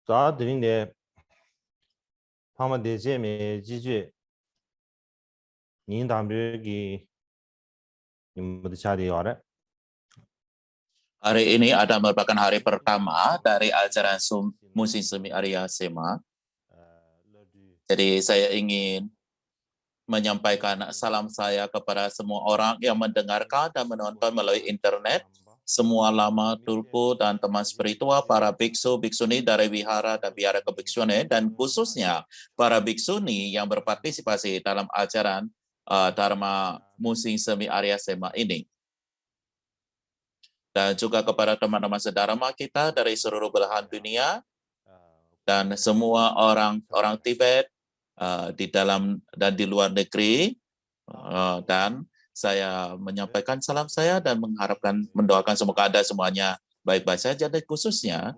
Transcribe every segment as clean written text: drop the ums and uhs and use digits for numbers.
早드린 데 파마 대제메 지주 닌 담비기 님들 cari ora. Hari ini ada merupakan hari pertama dari ajaran Musim Semi Arya Sema. Jadi saya ingin menyampaikan salam saya kepada semua orang yang mendengarkan dan menonton melalui internet, semua lama tulku dan teman spiritual, para biksu, biksuni dari wihara dan biara kebiksuan, dan khususnya para biksuni yang berpartisipasi dalam ajaran Dharma Musim Semi Arya Sema ini. Dan juga kepada teman-teman sedharma kita dari seluruh belahan dunia dan semua orang Tibet di dalam dan di luar negeri, dan saya menyampaikan salam saya dan mendoakan semoga Anda semuanya baik-baik saja, dan khususnya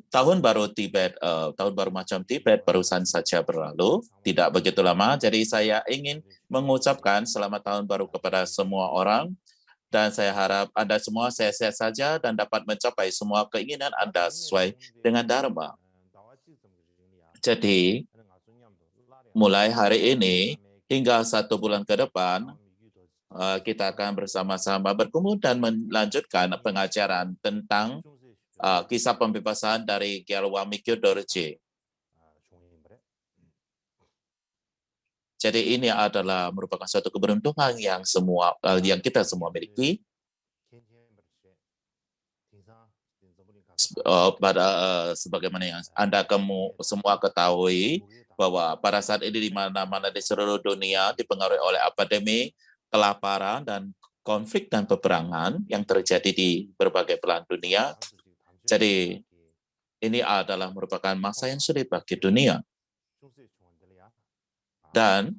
tahun baru Tibet, tahun baru macam Tibet barusan saja berlalu, tidak begitu lama. Jadi saya ingin mengucapkan selamat tahun baru kepada semua orang, dan saya harap Anda semua sehat-sehat saja dan dapat mencapai semua keinginan Anda sesuai dengan Dharma. Jadi, mulai hari ini hingga 1 bulan ke depan, kita akan bersama-sama berkumpul dan melanjutkan pengajaran tentang kisah pembebasan dari Gyalwamikyo Dorje. Jadi ini adalah merupakan suatu keberuntungan yang kita semua miliki. Sebagaimana yang Anda semua ketahui, bahwa pada saat ini di mana-mana di seluruh dunia dipengaruhi oleh epidemi, kelaparan, dan konflik dan peperangan yang terjadi di berbagai belahan dunia. Jadi ini adalah merupakan masa yang sulit bagi dunia. Dan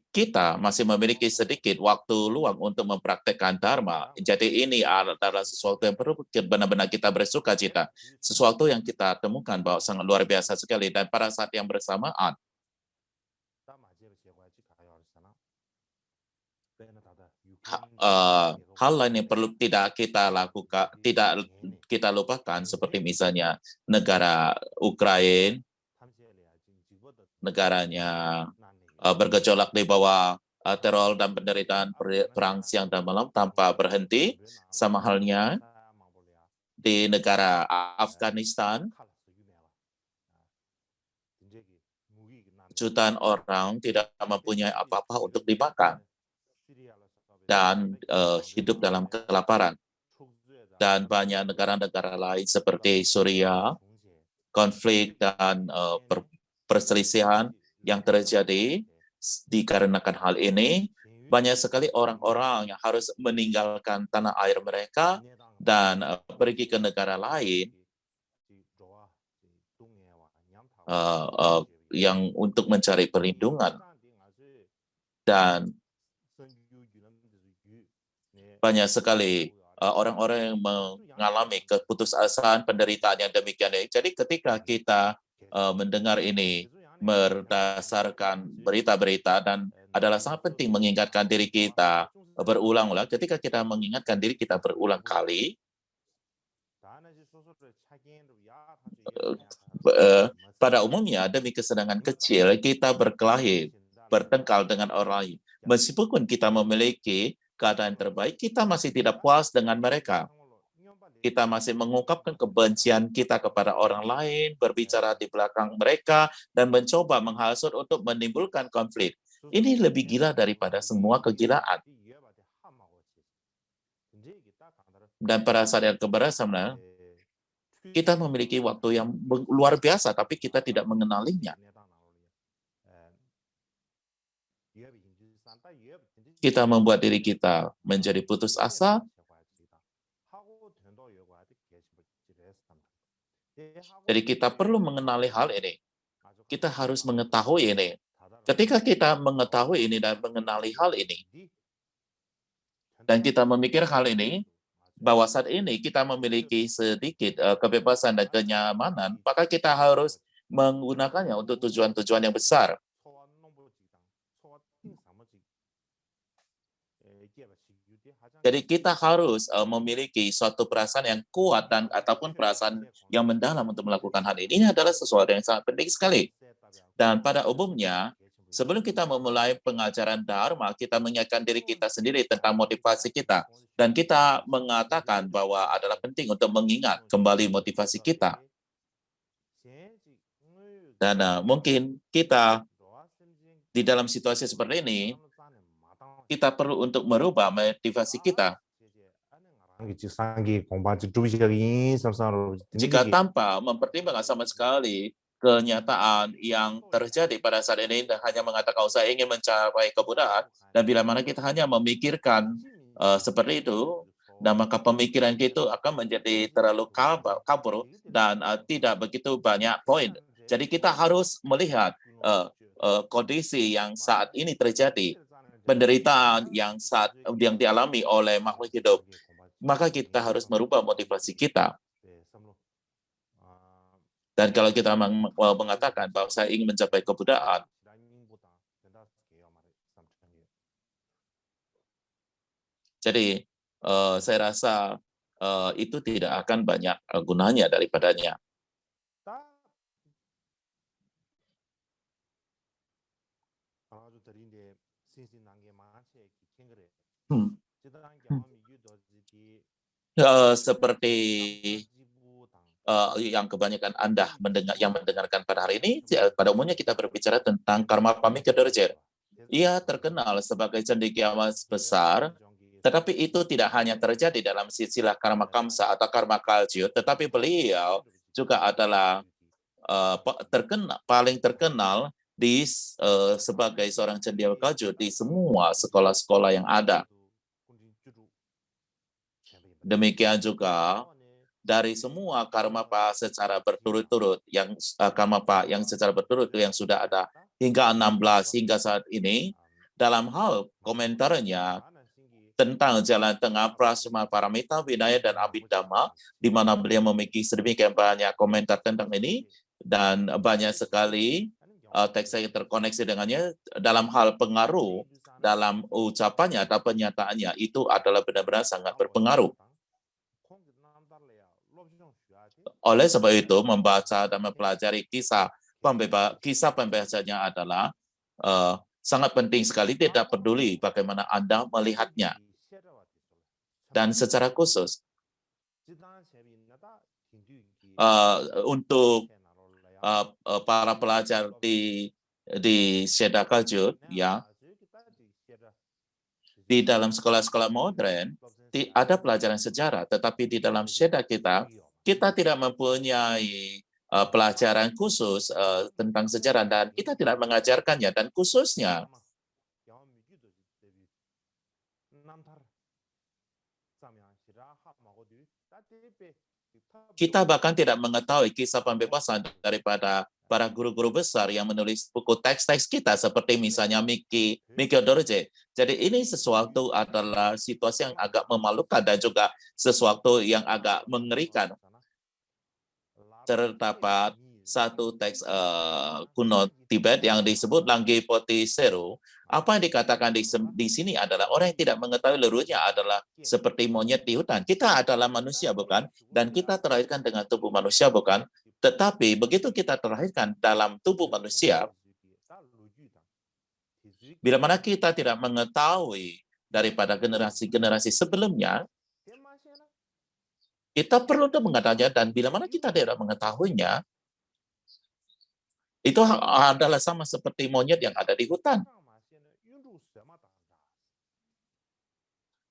kita masih memiliki sedikit waktu luang untuk mempraktekkan Dharma. Jadi ini adalah sesuatu yang perlu benar-benar kita bersuka cita. Sesuatu yang kita temukan bahwa sangat luar biasa sekali. Dan pada saat yang bersamaan, hal lain yang perlu tidak kita lakukan, tidak kita lupakan, seperti misalnya negara Ukraina, negaranya bergejolak di bawah teror dan penderitaan perang siang dan malam tanpa berhenti, sama halnya di negara Afghanistan, jutaan orang tidak mempunyai apa-apa untuk dimakan dan hidup dalam kelaparan. Dan banyak negara-negara lain seperti Suriah, konflik dan perselisihan yang terjadi. Dikarenakan hal ini, banyak sekali orang-orang yang harus meninggalkan tanah air mereka dan pergi ke negara lain yang untuk mencari perlindungan. Dan banyak sekali orang-orang yang mengalami keputusasaan, penderitaan yang demikian. Jadi ketika kita mendengar ini berdasarkan berita-berita, dan adalah sangat penting mengingatkan diri kita berulang-ulang. Ketika kita mengingatkan diri kita berulang kali, pada umumnya demi kesenangan kecil kita berkelahi, bertengkar dengan orang lain. Meskipun kita memiliki keadaan terbaik, kita masih tidak puas dengan mereka. Kita masih mengungkapkan kebencian kita kepada orang lain, berbicara di belakang mereka, dan mencoba menghasut untuk menimbulkan konflik. Ini lebih gila daripada semua kegilaan. Dan pada saat yang kebersamaan, kita memiliki waktu yang luar biasa, tapi kita tidak mengenalinya. Kita membuat diri kita menjadi putus asa. Jadi kita perlu mengenali hal ini. Kita harus mengetahui ini. Ketika kita mengetahui ini dan mengenali hal ini, dan kita memikir hal ini, bahwa saat ini kita memiliki sedikit kebebasan dan kenyamanan, maka kita harus menggunakannya untuk tujuan-tujuan yang besar. Jadi kita harus memiliki suatu perasaan yang kuat dan ataupun perasaan yang mendalam untuk melakukan hal ini. Ini adalah sesuatu yang sangat penting sekali. Dan pada umumnya, sebelum kita memulai pengajaran Dharma, kita mengingatkan diri kita sendiri tentang motivasi kita. Dan kita mengatakan bahwa adalah penting untuk mengingat kembali motivasi kita. Dan mungkin kita di dalam situasi seperti ini, kita perlu untuk merubah motivasi kita. Jika tanpa mempertimbangkan sama sekali kenyataan yang terjadi pada saat ini dan hanya mengatakan saya ingin mencapai kemudahan, dan bila mana kita hanya memikirkan seperti itu, dan maka pemikiran kita akan menjadi terlalu kabur dan tidak begitu banyak poin. Jadi kita harus melihat kondisi yang saat ini terjadi, penderitaan yang dialami oleh makhluk hidup, maka kita harus merubah motivasi kita. Dan kalau kita mengatakan bahwa saya ingin mencapai kemudahan, jadi saya rasa itu tidak akan banyak gunanya daripadanya. Seperti yang kebanyakan Anda mendengarkan pada hari ini, pada umumnya kita berbicara tentang karma pamikya dorje. Ia terkenal sebagai cendekiawan besar, tetapi itu tidak hanya terjadi dalam silsilah karma kamsa atau karma kalju, tetapi beliau juga adalah paling terkenal sebagai seorang cendekiawan kalju di semua sekolah-sekolah yang ada. Demikian juga dari semua karma pa secara berturut-turut yang secara berturut yang sudah ada hingga 16 hingga saat ini, dalam hal komentarnya tentang jalan tengah Prasma Paramita Vinaya dan Abhidhamma, di mana beliau memiliki sedemikian banyak komentar tentang ini dan banyak sekali teks yang terkoneksi dengannya. Dalam hal pengaruh dalam ucapannya atau pernyataannya, itu adalah benar-benar sangat berpengaruh. Oleh sebab itu, membaca dan mempelajari kisah pembebasannya adalah sangat penting sekali, tidak peduli bagaimana Anda melihatnya. Dan secara khusus, untuk para pelajar di Seda Kajut, ya, di dalam sekolah-sekolah modern, ada pelajaran sejarah, tetapi di dalam Seda kita tidak mempunyai pelajaran khusus tentang sejarah, dan kita tidak mengajarkannya, dan khususnya kita bahkan tidak mengetahui kisah pembebasan daripada para guru-guru besar yang menulis buku teks-teks kita, seperti misalnya Mikyo Dorje. Jadi ini sesuatu adalah situasi yang agak memalukan dan juga sesuatu yang agak mengerikan. Terdapat satu teks kuno Tibet yang disebut Langgi Poti Seru. Apa yang dikatakan di sini adalah orang yang tidak mengetahui leluhurnya adalah seperti monyet di hutan. Kita adalah manusia, bukan? Dan kita terlahirkan dengan tubuh manusia, bukan? Tetapi begitu kita terlahirkan dalam tubuh manusia, bila mana kita tidak mengetahui daripada generasi-generasi sebelumnya, kita perlu untuk mengetahuinya, dan bila mana kita tidak mengetahuinya, itu adalah sama seperti monyet yang ada di hutan.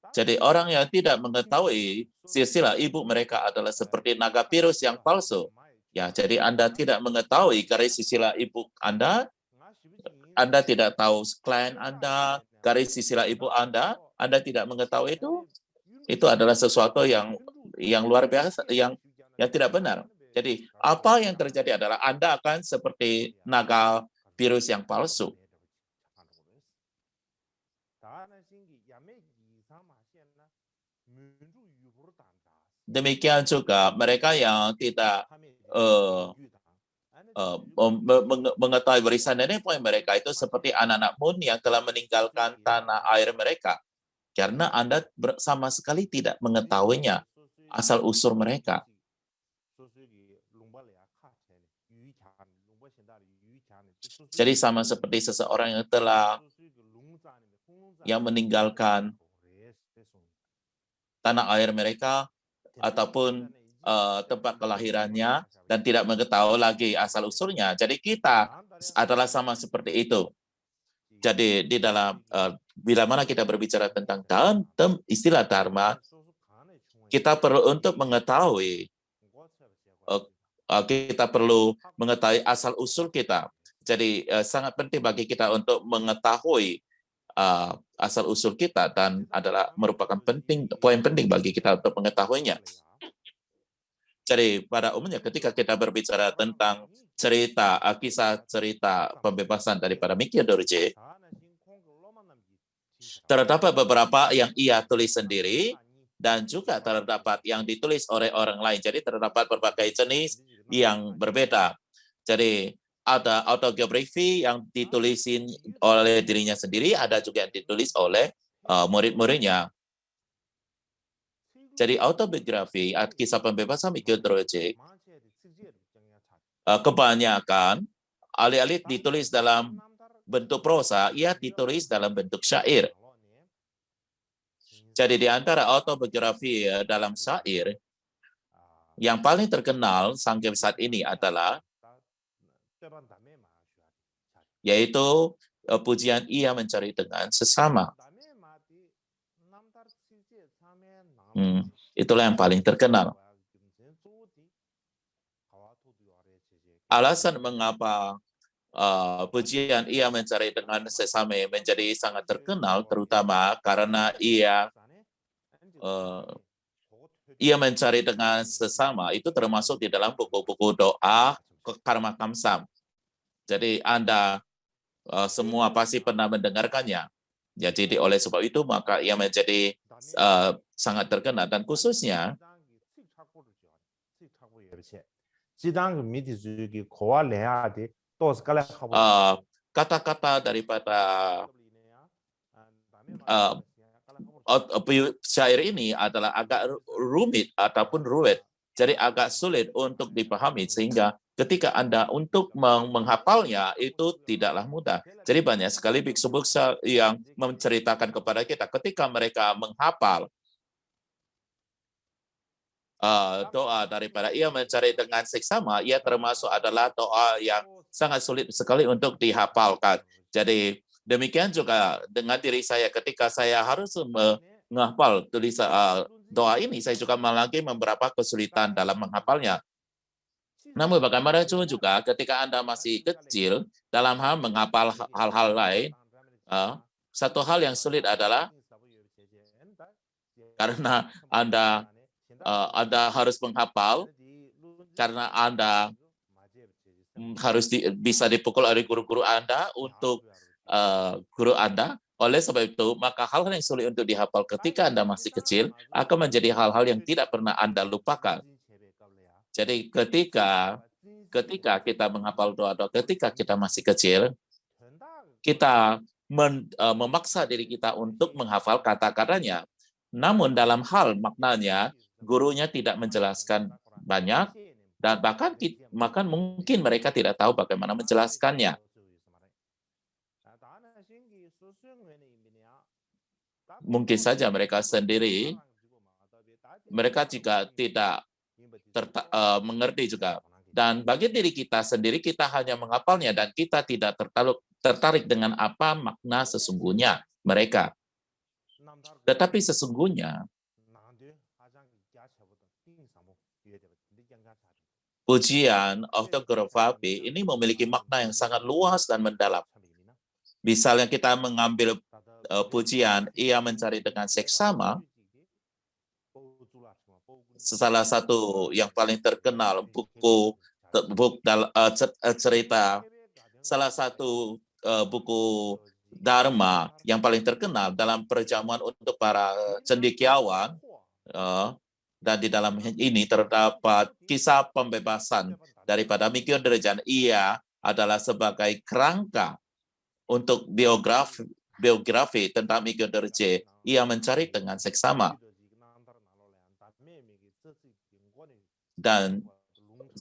Jadi orang yang tidak mengetahui silsilah ibu mereka adalah seperti naga virus yang palsu. Ya, jadi Anda tidak mengetahui garis silsilah ibu Anda tidak tahu klien Anda, garis silsilah ibu Anda tidak mengetahui itu adalah sesuatu yang luar biasa, yang tidak benar. Jadi apa yang terjadi adalah Anda akan seperti naga virus yang palsu. Demikian juga mereka yang tidak mengetahui barisan nenek moyang mereka itu seperti anak-anak Mun yang telah meninggalkan tanah air mereka. karena Anda sama sekali tidak mengetahuinya asal-usul mereka. Jadi sama seperti seseorang yang telah meninggalkan tanah air mereka ataupun tempat kelahirannya dan tidak mengetahui lagi asal-usulnya. Jadi kita adalah sama seperti itu. Jadi di dalam bila mana kita berbicara tentang istilah dharma, kita perlu untuk mengetahui asal-usul kita. Jadi sangat penting bagi kita untuk mengetahui asal-usul kita dan adalah merupakan poin penting bagi kita untuk mengetahuinya. Jadi pada umumnya ketika kita berbicara tentang kisah cerita pembebasan daripada Mikio Dorje, terdapat beberapa yang ia tulis sendiri dan juga terdapat yang ditulis oleh orang lain. Jadi terdapat berbagai jenis yang berbeda. Jadi ada autobiografi yang ditulisin oleh dirinya sendiri, ada juga yang ditulis oleh murid-muridnya. Jadi autobiografi, kisah pembebasan Mikio Dorje, kebanyakan alih-alih ditulis dalam bentuk prosa, ia ditulis dalam bentuk syair. Jadi di antara autobiografi dalam syair, yang paling terkenal sampai saat ini adalah yaitu pujian ia mencari dengan sesama. Itulah yang paling terkenal. Alasan mengapa pujian ia mencari dengan sesama menjadi sangat terkenal, terutama karena ia mencari dengan sesama itu termasuk di dalam buku-buku doa Karma Kamsam. Jadi Anda semua pasti pernah mendengarkannya. Jadi oleh sebab itu maka ia menjadi sangat terkenal dan khususnya kata-kata daripada syair ini adalah agak rumit ataupun ruwet, jadi agak sulit untuk dipahami sehingga ketika Anda untuk menghafalnya itu tidaklah mudah. Jadi banyak sekali biksu-biksu yang menceritakan kepada kita ketika mereka menghafal doa daripada ia mencari dengan seksama, ia termasuk adalah doa yang sangat sulit sekali untuk dihafalkan. Jadi demikian juga dengan diri saya ketika saya harus menghafal tulisan doa ini, saya juga memiliki beberapa kesulitan dalam menghafalnya. Namun bagaimana juga ketika Anda masih kecil dalam hal menghafal hal-hal lain, satu hal yang sulit adalah karena Anda harus menghafal, karena Anda harus bisa dipukul oleh guru-guru Anda untuk guru Anda. Oleh sebab itu, maka hal-hal yang sulit untuk dihafal ketika Anda masih kecil akan menjadi hal-hal yang tidak pernah Anda lupakan. Jadi ketika kita menghafal doa-doa ketika kita masih kecil, kita memaksa diri kita untuk menghafal kata-katanya. Namun dalam hal maknanya, gurunya tidak menjelaskan banyak, dan bahkan mungkin mereka tidak tahu bagaimana menjelaskannya. Mungkin saja mereka sendiri, mereka juga tidak mengerti juga. Dan bagi diri kita sendiri, kita hanya menghafalnya dan kita tidak tertarik dengan apa makna sesungguhnya mereka. Tetapi sesungguhnya, pujian autobiografi ini memiliki makna yang sangat luas dan mendalam. Misalnya kita mengambil pujian, ia mencari dengan seksama, salah satu yang paling terkenal cerita, salah satu buku Dharma yang paling terkenal dalam perjamuan untuk para cendekiawan, dan di dalam ini terdapat kisah pembebasan daripada Mikio Dorje. Ia adalah sebagai kerangka untuk biografi tentang Miguel Dorje, ia mencari dengan seksama. Dan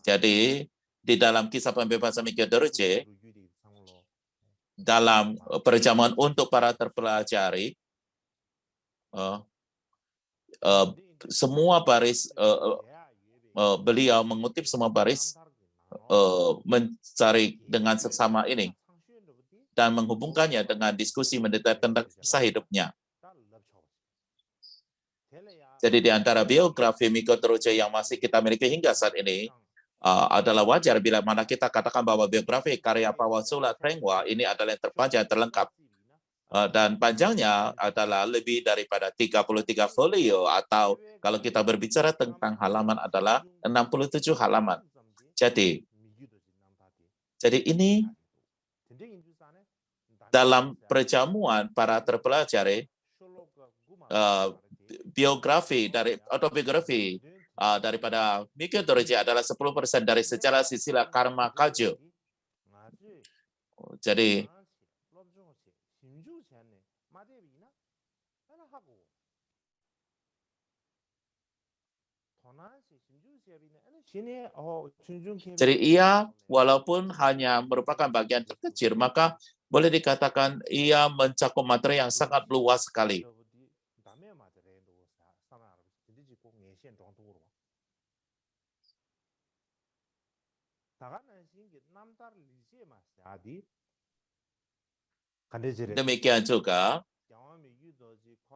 jadi di dalam kisah pembebasan Miguel Dorje, dalam perjamuan untuk para terpelajari, semua baris beliau mengutip semua baris mencari dengan seksama ini dan menghubungkannya dengan diskusi mendetail tentang kisah hidupnya. Jadi di antara biografi Miguel Dorje yang masih kita miliki hingga saat ini, adalah wajar bila mana kita katakan bahwa biografi karya Pawa Sola Trengwa ini adalah yang terpanjang, terlengkap. Dan panjangnya adalah lebih daripada 33 folio, atau kalau kita berbicara tentang halaman adalah 67 halaman. Jadi ini dalam perjamuan para terpelajari, biografi dari autobiografi daripada Miguel Dorje adalah 10% dari sejarah silsilah Karma Kagyu. Jadi ia walaupun hanya merupakan bagian terkecil, maka boleh dikatakan ia mencakup materi yang sangat luas sekali. Demikian juga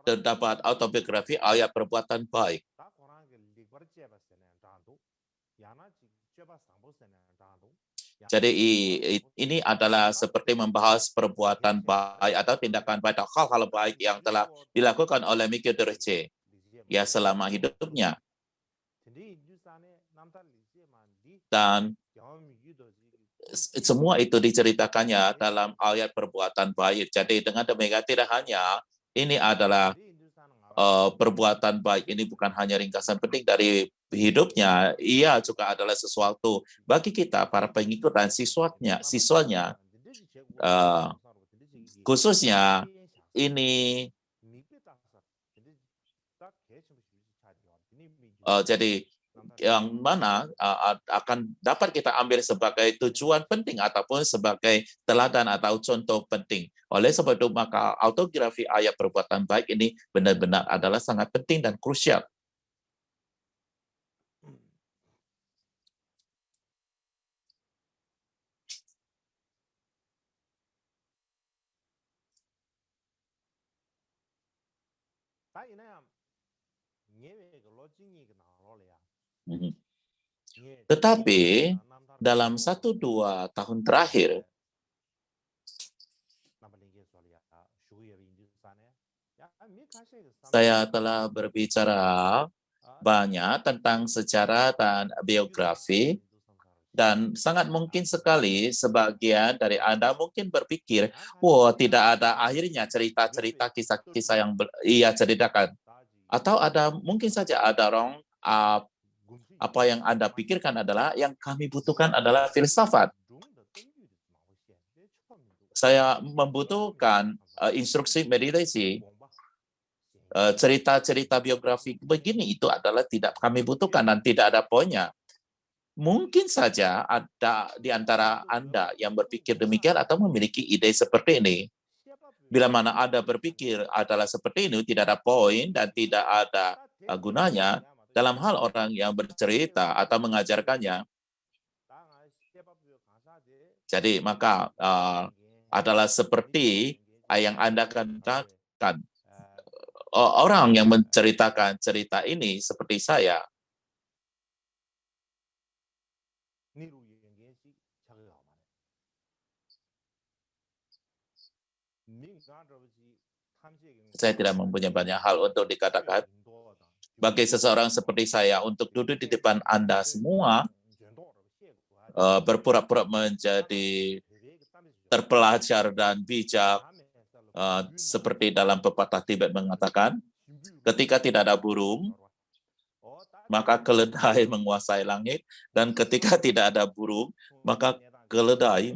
terdapat autobiografi ayat perbuatan baik. Jadi ini adalah seperti membahas perbuatan baik atau tindakan baik atau hal-hal baik yang telah dilakukan oleh Miguel Dorje ya selama hidupnya. Dan semua itu diceritakannya dalam ayat perbuatan baik. Jadi dengan demikian tidak hanya ini adalah perbuatan baik, ini bukan hanya ringkasan penting dari hidupnya, ia juga adalah sesuatu bagi kita para pengikut dan siswanya, khususnya ini jadi yang mana akan dapat kita ambil sebagai tujuan penting ataupun sebagai teladan atau contoh penting. Oleh sebab itu, maka autobiografi ayat perbuatan baik ini benar-benar adalah sangat penting dan krusial. Tetapi dalam 1-2 tahun terakhir, saya telah berbicara banyak tentang sejarah dan biografi, dan sangat mungkin sekali sebagian dari Anda mungkin berpikir, wah, tidak ada akhirnya cerita-cerita kisah-kisah yang ia ceritakan. Atau mungkin saja ada orang apa yang Anda pikirkan adalah yang kami butuhkan adalah filsafat. Saya membutuhkan instruksi meditasi, cerita-cerita biografi begini, itu adalah tidak kami butuhkan dan tidak ada poinnya. Mungkin saja ada di antara Anda yang berpikir demikian atau memiliki ide seperti ini. Bila mana Anda berpikir adalah seperti ini, tidak ada poin dan tidak ada gunanya dalam hal orang yang bercerita atau mengajarkannya. Jadi maka adalah seperti yang Anda katakan, orang yang menceritakan cerita ini seperti saya. Saya tidak mempunyai banyak hal untuk dikatakan. Bagi seseorang seperti saya, untuk duduk di depan Anda semua, berpura-pura menjadi terpelajar dan bijak, seperti dalam pepatah Tibet mengatakan, ketika tidak ada burung, maka keledai menguasai langit, dan ketika tidak ada burung, maka keledai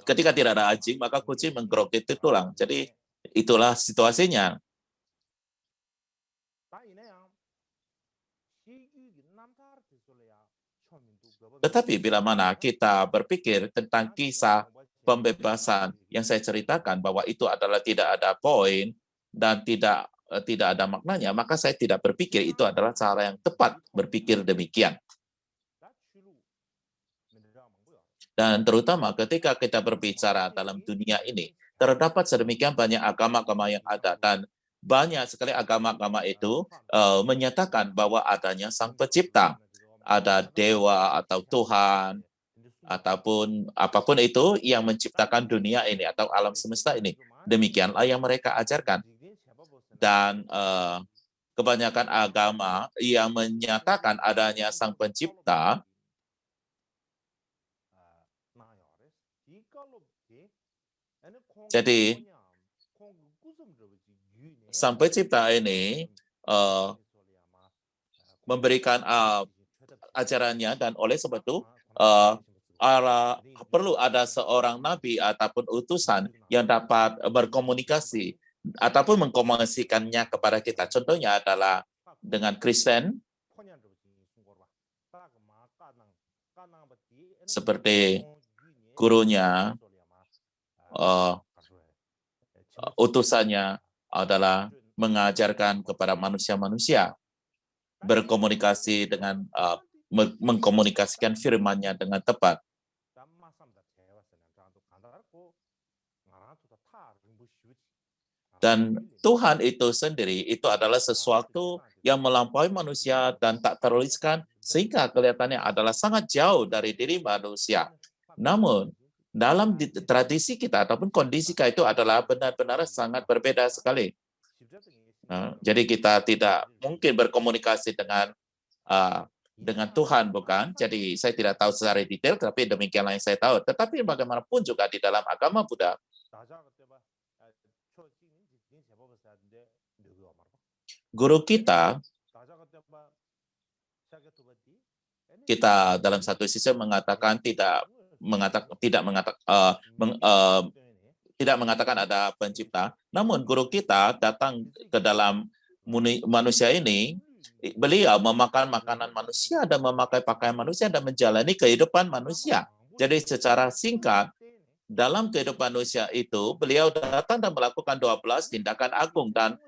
ketika tidak ada anjing, maka kucing menggerogoti tulang. Jadi itulah situasinya. Tetapi bila mana kita berpikir tentang kisah pembebasan yang saya ceritakan bahwa itu adalah tidak ada poin dan tidak ada maknanya, maka saya tidak berpikir itu adalah cara yang tepat berpikir demikian. Dan terutama ketika kita berbicara dalam dunia ini, terdapat sedemikian banyak agama-agama yang ada, dan banyak sekali agama-agama itu menyatakan bahwa adanya Sang Pencipta, ada dewa atau Tuhan, ataupun apapun itu yang menciptakan dunia ini atau alam semesta ini. Demikianlah yang mereka ajarkan. Dan kebanyakan agama yang menyatakan adanya Sang Pencipta, jadi Sang Pencipta ini memberikan ajarannya, dan oleh sebab itu perlu ada seorang nabi ataupun utusan yang dapat berkomunikasi ataupun mengkomunikasikannya kepada kita. Contohnya adalah dengan Kristen, seperti gurunya, utusannya adalah mengajarkan kepada manusia-manusia berkomunikasi dengan mengkomunikasikan firman-Nya dengan tepat. Dan Tuhan itu sendiri itu adalah sesuatu yang melampaui manusia dan tak tertuliskan, sehingga kelihatannya adalah sangat jauh dari diri manusia. Namun, dalam tradisi kita ataupun kondisi kita itu adalah benar-benar sangat berbeda sekali. Jadi kita tidak mungkin berkomunikasi dengan Tuhan, bukan? Jadi saya tidak tahu secara detail, tapi demikianlah yang saya tahu. Tetapi bagaimanapun juga di dalam agama Buddha, guru kita dalam satu sisi mengatakan tidak mengatakan ada pencipta. Namun guru kita datang ke dalam manusia ini, beliau memakan makanan manusia dan memakai pakaian manusia dan menjalani kehidupan manusia. Jadi secara singkat, dalam kehidupan manusia itu, beliau datang dan melakukan 12 tindakan agung dan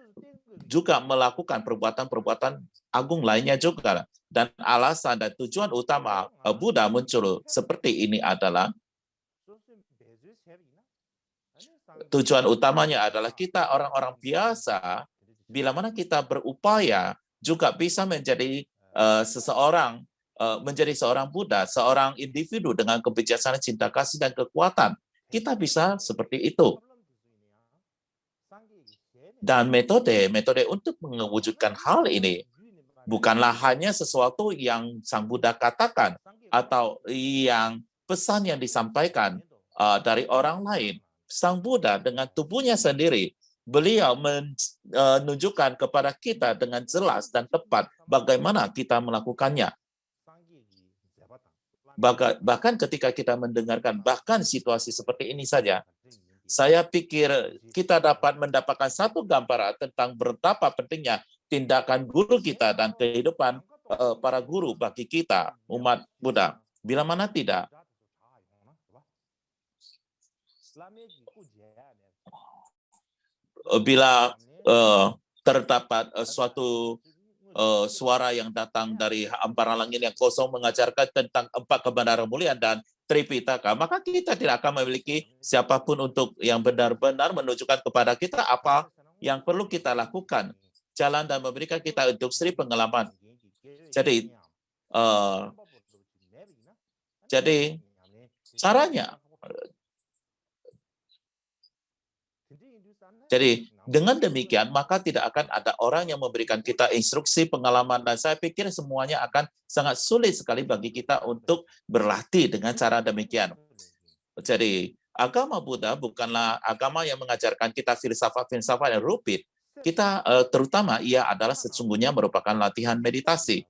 juga melakukan perbuatan-perbuatan agung lainnya juga. Dan alasan dan tujuan utama Buddha muncul seperti ini adalah, tujuan utamanya adalah kita orang-orang biasa, bila mana kita berupaya juga bisa menjadi seorang Buddha, seorang individu dengan kebijaksanaan, cinta kasih, dan kekuatan. Kita bisa seperti itu. Dan metode untuk mewujudkan hal ini bukanlah hanya sesuatu yang Sang Buddha katakan atau yang pesan yang disampaikan dari orang lain. Sang Buddha dengan tubuhnya sendiri, beliau menunjukkan kepada kita dengan jelas dan tepat bagaimana kita melakukannya. Bahkan ketika kita mendengarkan bahkan situasi seperti ini saja, saya pikir kita dapat mendapatkan satu gambaran tentang betapa pentingnya tindakan guru kita dan kehidupan para guru bagi kita, umat Buddha. Bila mana tidak, bila terdapat suatu suara yang datang dari hamparan langit yang kosong mengajarkan tentang 4 kebenaran mulia dan Tripitaka, maka kita tidak akan memiliki siapapun untuk yang benar-benar menunjukkan kepada kita apa yang perlu kita lakukan, jalan dan memberikan kita industri pengalaman. Jadi caranya, jadi dengan demikian maka tidak akan ada orang yang memberikan kita instruksi pengalaman, dan saya pikir semuanya akan sangat sulit sekali bagi kita untuk berlatih dengan cara demikian. Jadi agama Buddha bukanlah agama yang mengajarkan kita filsafat-filsafat yang rumit. Kita terutama ia adalah sesungguhnya merupakan latihan meditasi,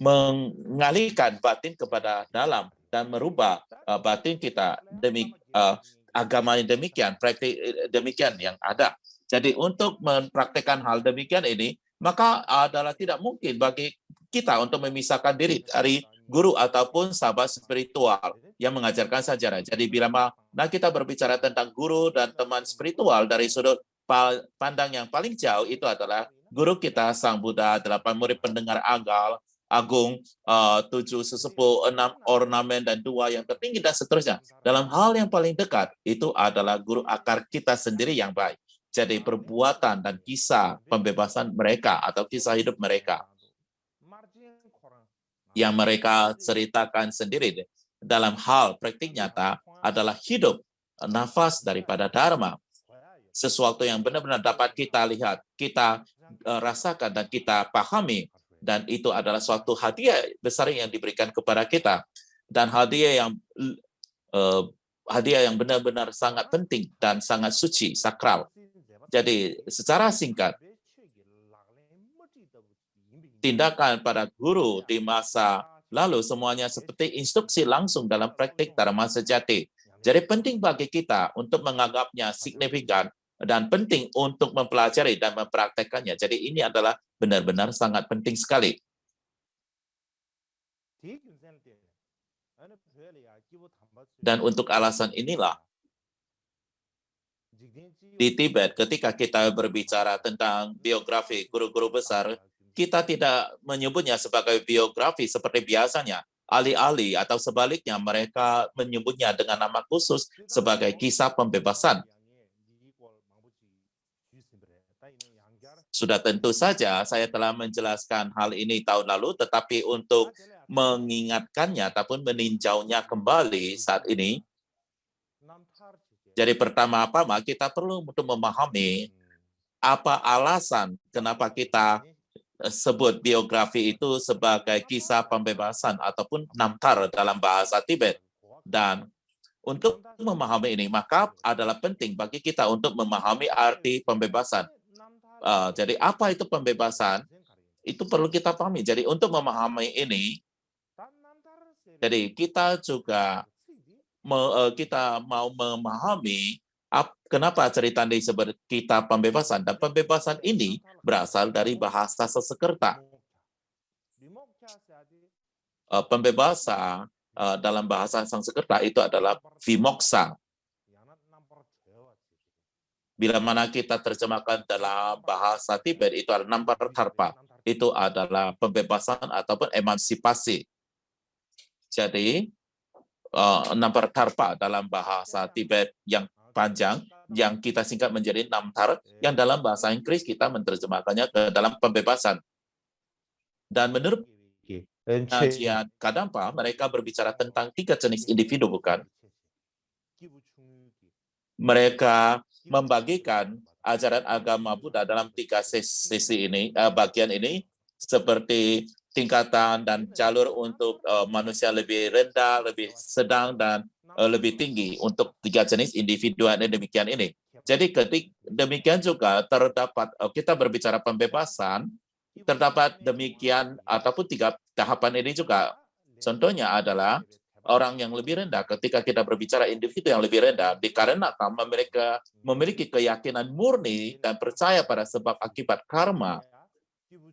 mengalihkan batin kepada dalam dan merubah batin kita demi agama yang demikian, praktik demikian yang ada. Jadi untuk mempraktekkan hal demikian ini, maka adalah tidak mungkin bagi kita untuk memisahkan diri dari guru ataupun sahabat spiritual yang mengajarkan sejarah. Jadi bila mana kita berbicara tentang guru dan teman spiritual dari sudut pandang yang paling jauh, itu adalah guru kita Sang Buddha, 8 murid pendengar agung, 7 sesepuh, 6 ornamen, dan 2 yang tertinggi, dan seterusnya. Dalam hal yang paling dekat, itu adalah guru akar kita sendiri yang baik. Jadi perbuatan dan kisah pembebasan mereka atau kisah hidup mereka yang mereka ceritakan sendiri dalam hal praktik nyata adalah hidup, nafas daripada Dharma. Sesuatu yang benar-benar dapat kita lihat, kita rasakan, dan kita pahami. Dan itu adalah suatu hadiah besar yang diberikan kepada kita. Dan hadiah yang benar-benar sangat penting dan sangat suci, sakral. Jadi secara singkat, tindakan para guru di masa lalu semuanya seperti instruksi langsung dalam praktik Dharma sejati. Jadi penting bagi kita untuk menganggapnya signifikan dan penting untuk mempelajari dan mempraktekannya. Jadi ini adalah benar-benar sangat penting sekali. Dan untuk alasan inilah, di Tibet, ketika kita berbicara tentang biografi guru-guru besar, kita tidak menyebutnya sebagai biografi seperti biasanya. Alih-alih atau sebaliknya, mereka menyebutnya dengan nama khusus sebagai kisah pembebasan. Sudah tentu saja saya telah menjelaskan hal ini tahun lalu, tetapi untuk mengingatkannya ataupun meninjaunya kembali saat ini, jadi pertama-tama kita perlu untuk memahami apa alasan kenapa kita sebut biografi itu sebagai kisah pembebasan ataupun namtar dalam bahasa Tibet. Dan untuk memahami ini, maka adalah penting bagi kita untuk memahami arti pembebasan. Jadi apa itu pembebasan? Itu perlu kita pahami. Jadi untuk memahami ini, jadi kita juga kita mau memahami kenapa cerita disebut kitab pembebasan, dan pembebasan ini berasal dari bahasa Sanskerta. Pembebasan dalam bahasa Sanskerta itu adalah vimoksa. Bila mana kita terjemahkan dalam bahasa Tibet, itu adalah nampartarpa. Itu adalah pembebasan ataupun emansipasi. Jadi nampartarpa dalam bahasa Tibet yang panjang, yang kita singkat menjadi namtar, yang dalam bahasa Inggris kita menerjemahkannya ke dalam pembebasan. Dan menurut kajian Kadampa, mereka berbicara tentang 3 jenis individu, bukan? Mereka membagikan ajaran agama Buddha dalam 3 sisi ini, bagian ini, seperti tingkatan dan jalur untuk manusia lebih rendah, lebih sedang, dan lebih tinggi untuk 3 jenis individu yang demikian ini. Jadi demikian juga terdapat, kita berbicara pembebasan, terdapat demikian ataupun 3 tahapan ini juga. Contohnya adalah orang yang lebih rendah. Ketika kita berbicara individu yang lebih rendah, dikarenakan mereka memiliki keyakinan murni dan percaya pada sebab akibat karma,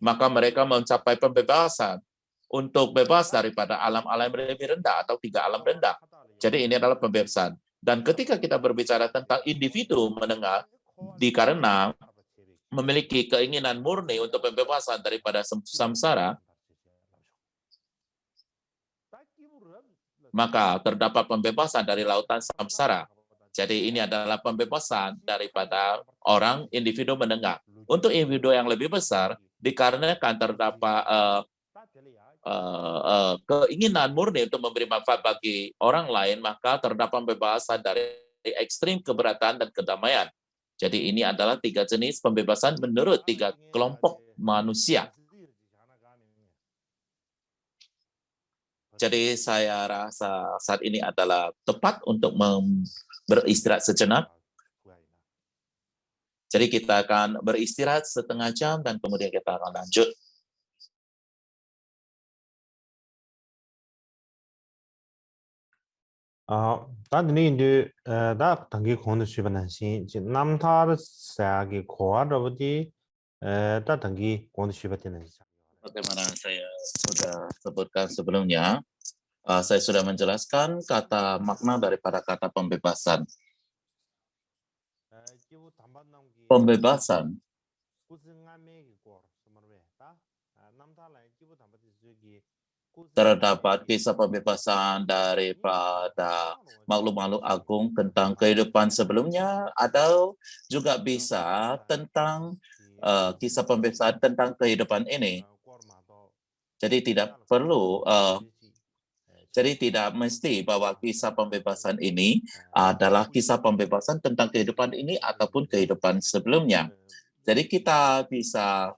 maka mereka mencapai pembebasan untuk bebas daripada alam-alam lebih rendah atau 3 alam rendah. Jadi ini adalah pembebasan. Dan ketika kita berbicara tentang individu menengah, dikarenakan memiliki keinginan murni untuk pembebasan daripada samsara, maka terdapat pembebasan dari lautan samsara. Jadi ini adalah pembebasan daripada orang individu menengah. Untuk individu yang lebih besar, dikarenakan terdapat keinginan murni untuk memberi manfaat bagi orang lain, maka terdapat pembebasan dari ekstrim keberatan dan kedamaian. Jadi ini adalah 3 jenis pembebasan menurut 3 kelompok manusia. Jadi saya rasa saat ini adalah tepat untuk beristirahat sejenak. Jadi kita akan beristirahat setengah jam dan kemudian kita akan lanjut. 다들 다 단기 공부 수업하는 신 남타의 사기 고아로부터 다 단기 공부 수업하는 Bagaimana saya sudah sebutkan sebelumnya, saya sudah menjelaskan kata makna daripada kata pembebasan. Pembebasan terdapat kisah pembebasan daripada makhluk-makhluk agung tentang kehidupan sebelumnya, atau juga bisa tentang kisah pembebasan tentang kehidupan ini. Jadi tidak perlu, jadi tidak mesti bahwa kisah pembebasan ini adalah kisah pembebasan tentang kehidupan ini ataupun kehidupan sebelumnya. Jadi kita bisa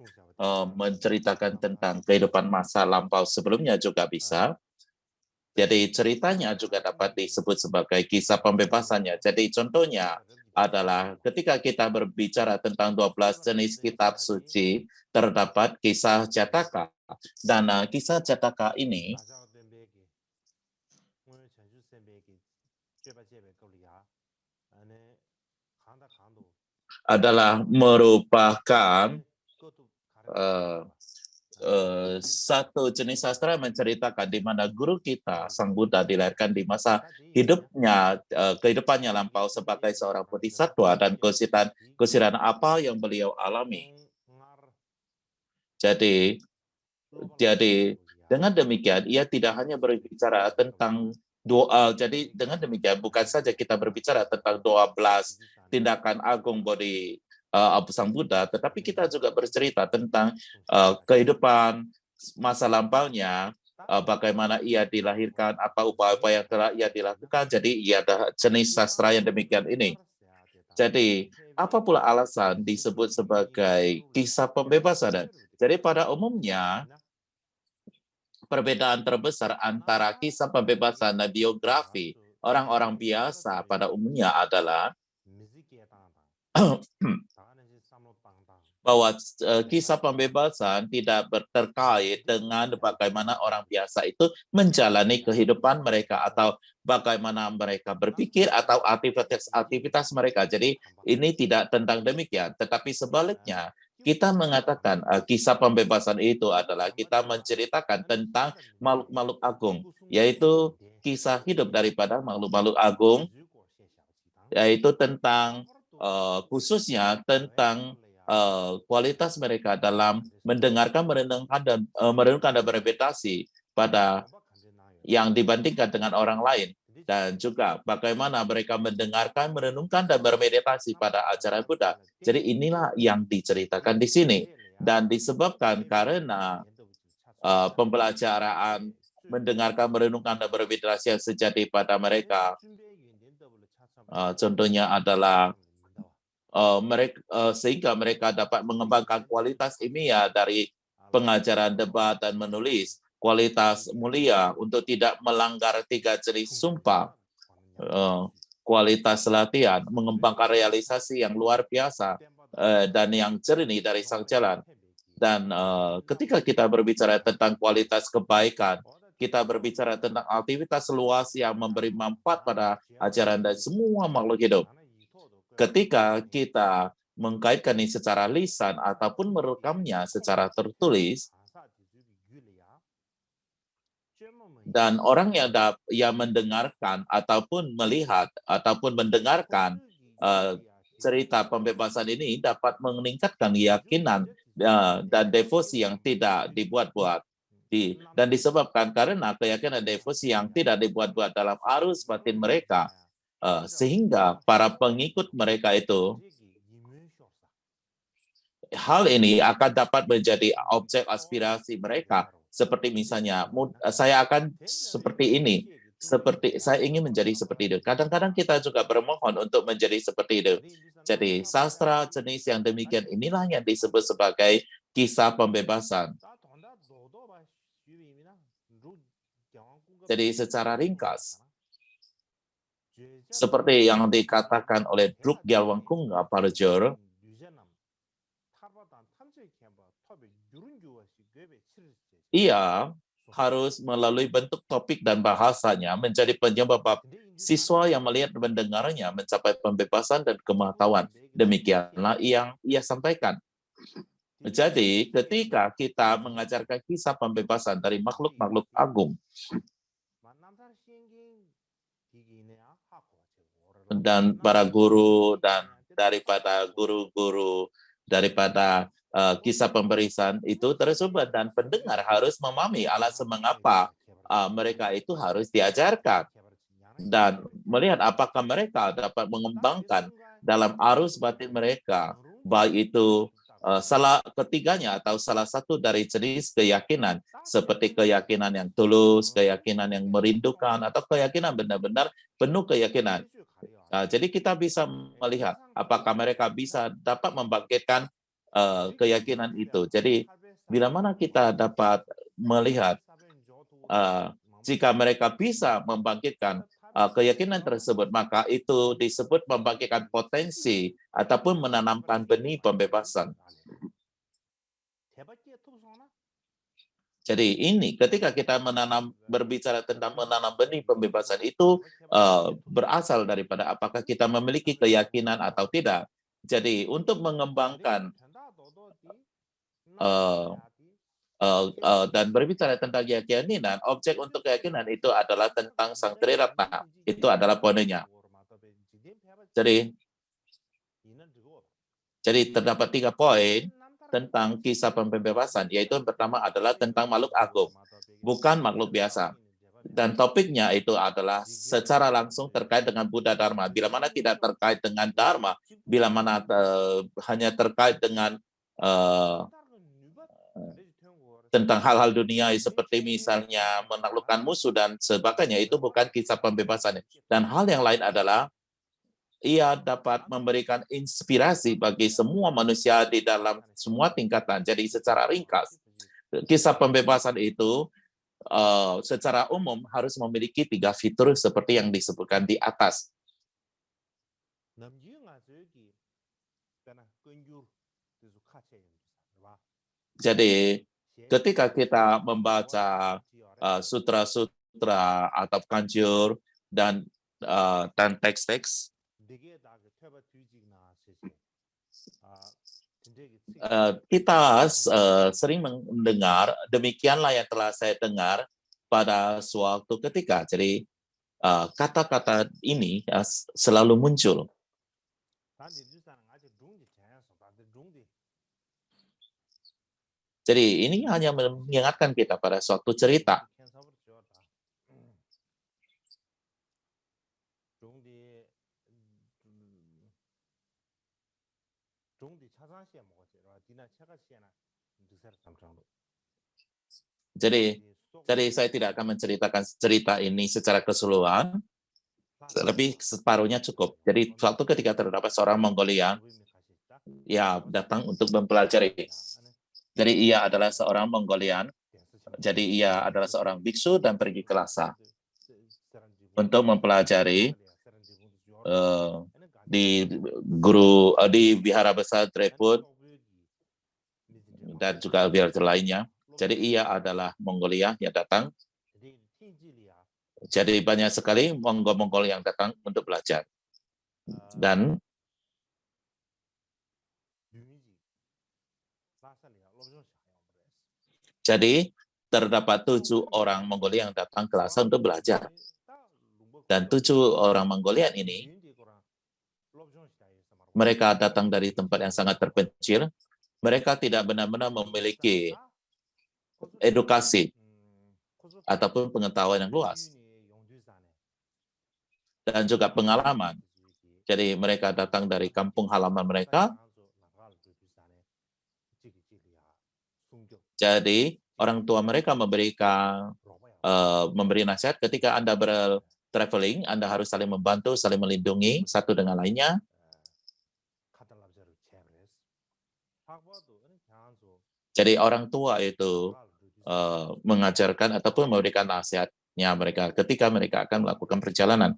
menceritakan tentang kehidupan masa lampau sebelumnya juga bisa. Jadi ceritanya juga dapat disebut sebagai kisah pembebasannya. Jadi contohnya adalah ketika kita berbicara tentang 12 jenis kitab suci, terdapat kisah Jataka. Dan kisah Jataka ini adalah merupakan satu jenis sastra menceritakan di mana guru kita, Sang Buddha, dilahirkan di masa hidupnya, kehidupannya lampau sebagai seorang bodhisattva dan kesiran apa yang beliau alami. Jadi dengan demikian ia tidak hanya berbicara tentang doa. Jadi dengan demikian bukan saja kita berbicara tentang 12 tindakan agung Bodhi Sang Buddha, tetapi kita juga bercerita tentang kehidupan masa lampaunya, bagaimana ia dilahirkan, apa upaya-upaya yang telah ia dilakukan. Jadi ia ada jenis sastra yang demikian ini. Jadi apa pula alasan disebut sebagai kisah pembebasan? Jadi pada umumnya perbedaan terbesar antara kisah pembebasan dan biografi orang-orang biasa pada umumnya adalah bahwa kisah pembebasan tidak terkait dengan bagaimana orang biasa itu menjalani kehidupan mereka atau bagaimana mereka berpikir atau aktivitas mereka. Jadi ini tidak tentang demikian, tetapi sebaliknya kita mengatakan kisah pembebasan itu adalah kita menceritakan tentang makhluk-makhluk agung, yaitu kisah hidup daripada makhluk-makhluk agung, yaitu tentang khususnya tentang kualitas mereka dalam mendengarkan, merenungkan dan bermeditasi pada yang dibandingkan dengan orang lain, dan juga bagaimana mereka mendengarkan, merenungkan dan bermeditasi pada ajaran Buddha. Jadi inilah yang diceritakan di sini, dan disebabkan karena pembelajaran mendengarkan, merenungkan dan bermeditasi yang sejati pada mereka. Contohnya adalah sehingga mereka dapat mengembangkan kualitas ilmiah dari pengajaran, debat, dan menulis, kualitas mulia untuk tidak melanggar 3 jenis sumpah, kualitas latihan, mengembangkan realisasi yang luar biasa dan yang jernih dari sang jalan. Dan ketika kita berbicara tentang kualitas kebaikan, kita berbicara tentang aktivitas luas yang memberi manfaat pada ajaran dan semua makhluk hidup. Ketika kita mengkaitkan ini secara lisan ataupun merekamnya secara tertulis, dan orang yang mendengarkan ataupun melihat ataupun mendengarkan cerita pembebasan ini dapat meningkatkan keyakinan dan devosi yang tidak dibuat-buat. Dan disebabkan karena keyakinan devosi yang tidak dibuat-buat dalam arus batin mereka, sehingga para pengikut mereka itu, hal ini akan dapat menjadi objek aspirasi mereka. Seperti misalnya, saya akan seperti ini, saya ingin menjadi seperti itu. Kadang-kadang kita juga bermohon untuk menjadi seperti itu. Jadi sastra jenis yang demikian inilah yang disebut sebagai kisah pembebasan. Jadi secara ringkas, seperti yang dikatakan oleh Drukgyal Wangkung Parjur, ia harus melalui bentuk topik dan bahasanya menjadi penyebab siswa yang melihat dan mendengarnya mencapai pembebasan dan kemahtauan. Demikianlah yang ia sampaikan. Jadi, ketika kita mengajarkan kisah pembebasan dari makhluk-makhluk agung dan para guru dan daripada guru-guru daripada kisah pemberitaan itu tersumber dan pendengar harus memahami alasan mengapa mereka itu harus diajarkan dan melihat apakah mereka dapat mengembangkan dalam arus batin mereka, baik itu salah ketiganya atau salah satu dari jenis keyakinan seperti keyakinan yang tulus, keyakinan yang merindukan, atau keyakinan benar-benar penuh keyakinan. Jadi kita bisa melihat apakah mereka bisa dapat membangkitkan keyakinan itu. Jadi bila mana kita dapat melihat jika mereka bisa membangkitkan keyakinan tersebut, maka itu disebut membangkitkan potensi ataupun menanamkan benih pembebasan. Jadi ini ketika kita berbicara tentang menanam benih pembebasan itu berasal daripada apakah kita memiliki keyakinan atau tidak. Jadi untuk mengembangkan dan berbicara tentang keyakinan, objek untuk keyakinan itu adalah tentang Sang Triratna. Itu adalah poinnya. Jadi terdapat 3 poin tentang kisah pembebasan, yaitu yang pertama adalah tentang makhluk agung, bukan makhluk biasa. Dan topiknya itu adalah secara langsung terkait dengan Buddha Dharma. Bila mana tidak terkait dengan Dharma, bila mana hanya terkait dengan tentang hal-hal dunia seperti misalnya menaklukkan musuh dan sebagainya, itu bukan kisah pembebasan. Dan hal yang lain adalah ia dapat memberikan inspirasi bagi semua manusia di dalam semua tingkatan. Jadi secara ringkas, kisah pembebasan itu secara umum harus memiliki 3 fitur seperti yang disebutkan di atas. Jadi ketika kita membaca sutra-sutra atau kanjur dan teks-teks, kita sering mendengar, demikianlah yang telah saya dengar pada suatu ketika. Jadi kata-kata ini selalu muncul. Jadi ini hanya mengingatkan kita pada suatu cerita. Jadi saya tidak akan menceritakan cerita ini secara keseluruhan, lebih separuhnya cukup. Jadi suatu ketika terdapat seorang Mongolia datang untuk mempelajari. Jadi ia adalah seorang Mongolian. Jadi ia adalah seorang biksu dan pergi ke Lhasa untuk mempelajari di Vihara Besar Dreput dan juga vihara lainnya. Jadi ia adalah Mongolia yang datang. Jadi banyak sekali Mongol yang datang untuk belajar. Dan jadi terdapat 7 orang Mongolia yang datang ke Lhasa untuk belajar. Dan 7 orang Mongolian ini, mereka datang dari tempat yang sangat terpencil. Mereka tidak benar-benar memiliki edukasi ataupun pengetahuan yang luas. Dan juga pengalaman. Jadi mereka datang dari kampung halaman mereka. Jadi orang tua mereka memberi nasihat ketika Anda traveling, Anda harus saling membantu, saling melindungi satu dengan lainnya. Jadi orang tua itu mengajarkan ataupun memberikan nasihatnya mereka ketika mereka akan melakukan perjalanan.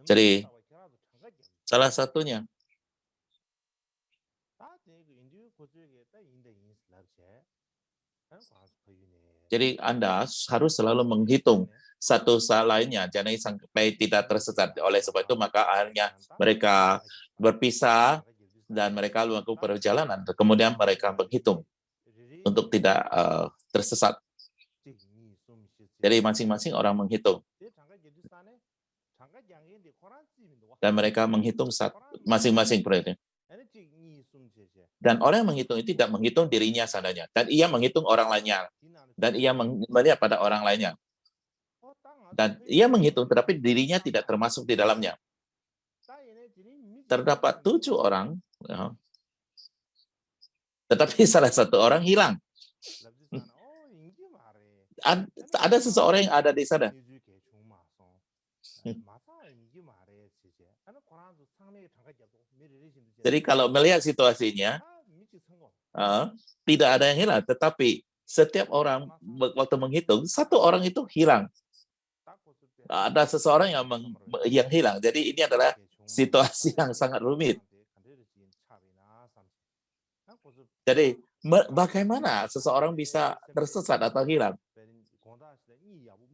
Jadi salah satunya Jadi Anda harus selalu menghitung satu sama lainnya, jangan sampai tidak tersesat. Oleh sebab itu maka akhirnya mereka berpisah dan mereka melakukan perjalanan. Kemudian mereka menghitung untuk tidak tersesat. Jadi masing-masing orang menghitung. Dan mereka menghitung masing-masing proyeknya. Dan orang yang menghitung itu tidak menghitung dirinya seadanya. Dan ia menghitung orang lainnya. Dan ia melihat pada orang lainnya. Dan ia menghitung, tetapi dirinya tidak termasuk di dalamnya. Terdapat 7 orang, ya, tetapi salah satu orang hilang. Ada seseorang yang ada di sana. Jadi kalau melihat situasinya, tidak ada yang hilang, tetapi setiap orang waktu menghitung, satu orang itu hilang. Ada seseorang yang hilang. Jadi ini adalah situasi yang sangat rumit. Jadi bagaimana seseorang bisa tersesat atau hilang?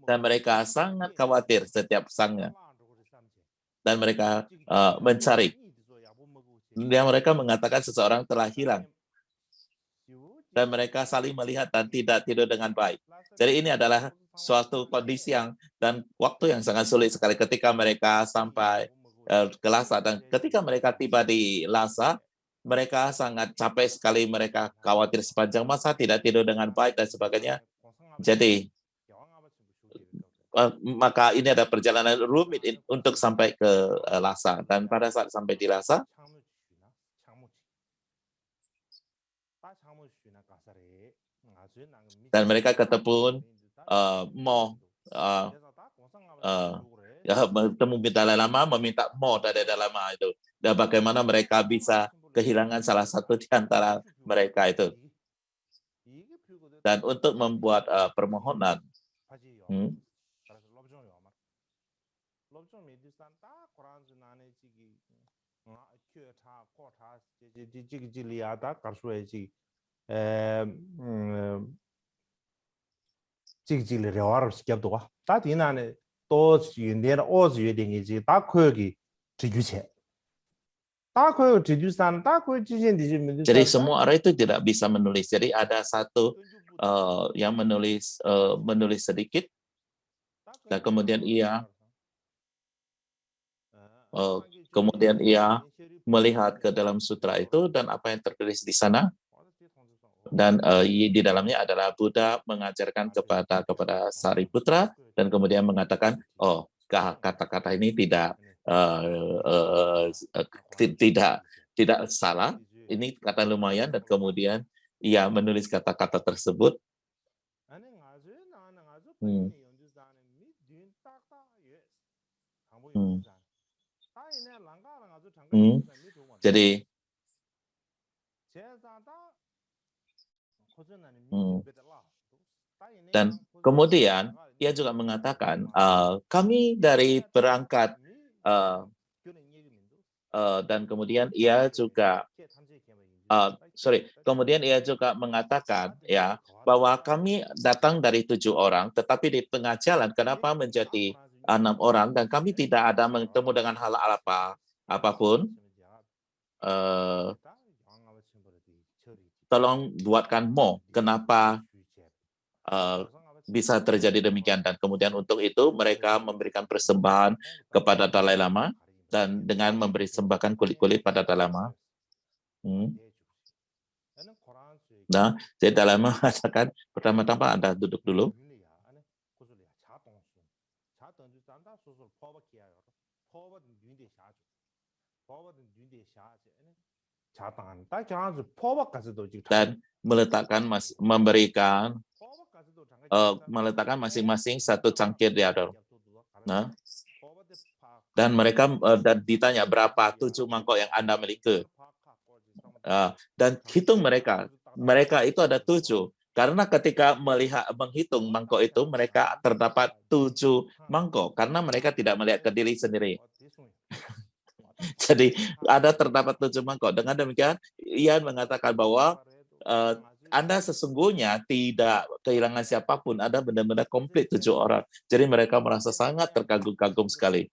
Dan mereka sangat khawatir setiap sangnya. Dan mereka mencari. Dan mereka mengatakan seseorang telah hilang. Dan mereka saling melihat dan tidak tidur dengan baik. Jadi ini adalah suatu kondisi dan waktu yang sangat sulit sekali ketika mereka sampai ke Lhasa. Dan ketika mereka tiba di Lhasa, mereka sangat capek sekali, mereka khawatir sepanjang masa, tidak tidur dengan baik dan sebagainya. Jadi maka ini ada perjalanan rumit untuk sampai ke Lhasa. Dan pada saat sampai di Lhasa, dan mereka ketemu bertemu Dalai Lama, meminta mo dari Dalai Lama itu. Dan bagaimana mereka bisa kehilangan salah satu di antara mereka itu. Dan untuk membuat permohonan, jadi semua orang itu tidak bisa menulis. Jadi ada satu yang menulis sedikit, dan kemudian ia melihat ke dalam sutra itu dan apa yang tertulis di sana. Dan di dalamnya adalah Buddha mengajarkan kepada Sariputra dan kemudian mengatakan, oh, kata-kata ini tidak salah, ini kata lumayan, dan kemudian ia menulis kata-kata tersebut. Jadi dan kemudian ia juga mengatakan, kami dari berangkat, dan kemudian ia juga mengatakan ya bahwa kami datang dari 7 orang, tetapi di tengah jalan kenapa menjadi 6 orang dan kami tidak ada bertemu dengan hal apapun. Tolong buatkan mo, kenapa bisa terjadi demikian. Dan kemudian untuk itu mereka memberikan persembahan kepada Dalai Lama, dan dengan memberi sembahkan kulit-kulit pada Dalai Lama. Nah, jadi Dalai Lama mengatakan, pertama-tama Anda duduk dulu. Dan meletakkan masing-masing satu cangkir di atas. Nah, dan mereka ditanya berapa 7 mangkok yang Anda miliki. Dan hitung mereka itu ada 7. Karena ketika menghitung mangkok itu, mereka terdapat 7 mangkok karena mereka tidak melihat ke diri sendiri. Jadi terdapat 7 mangkok. Dengan demikian, ia mengatakan bahwa Anda sesungguhnya tidak kehilangan siapapun, Anda benar-benar komplit 7 orang. Jadi mereka merasa sangat terkagum-kagum sekali.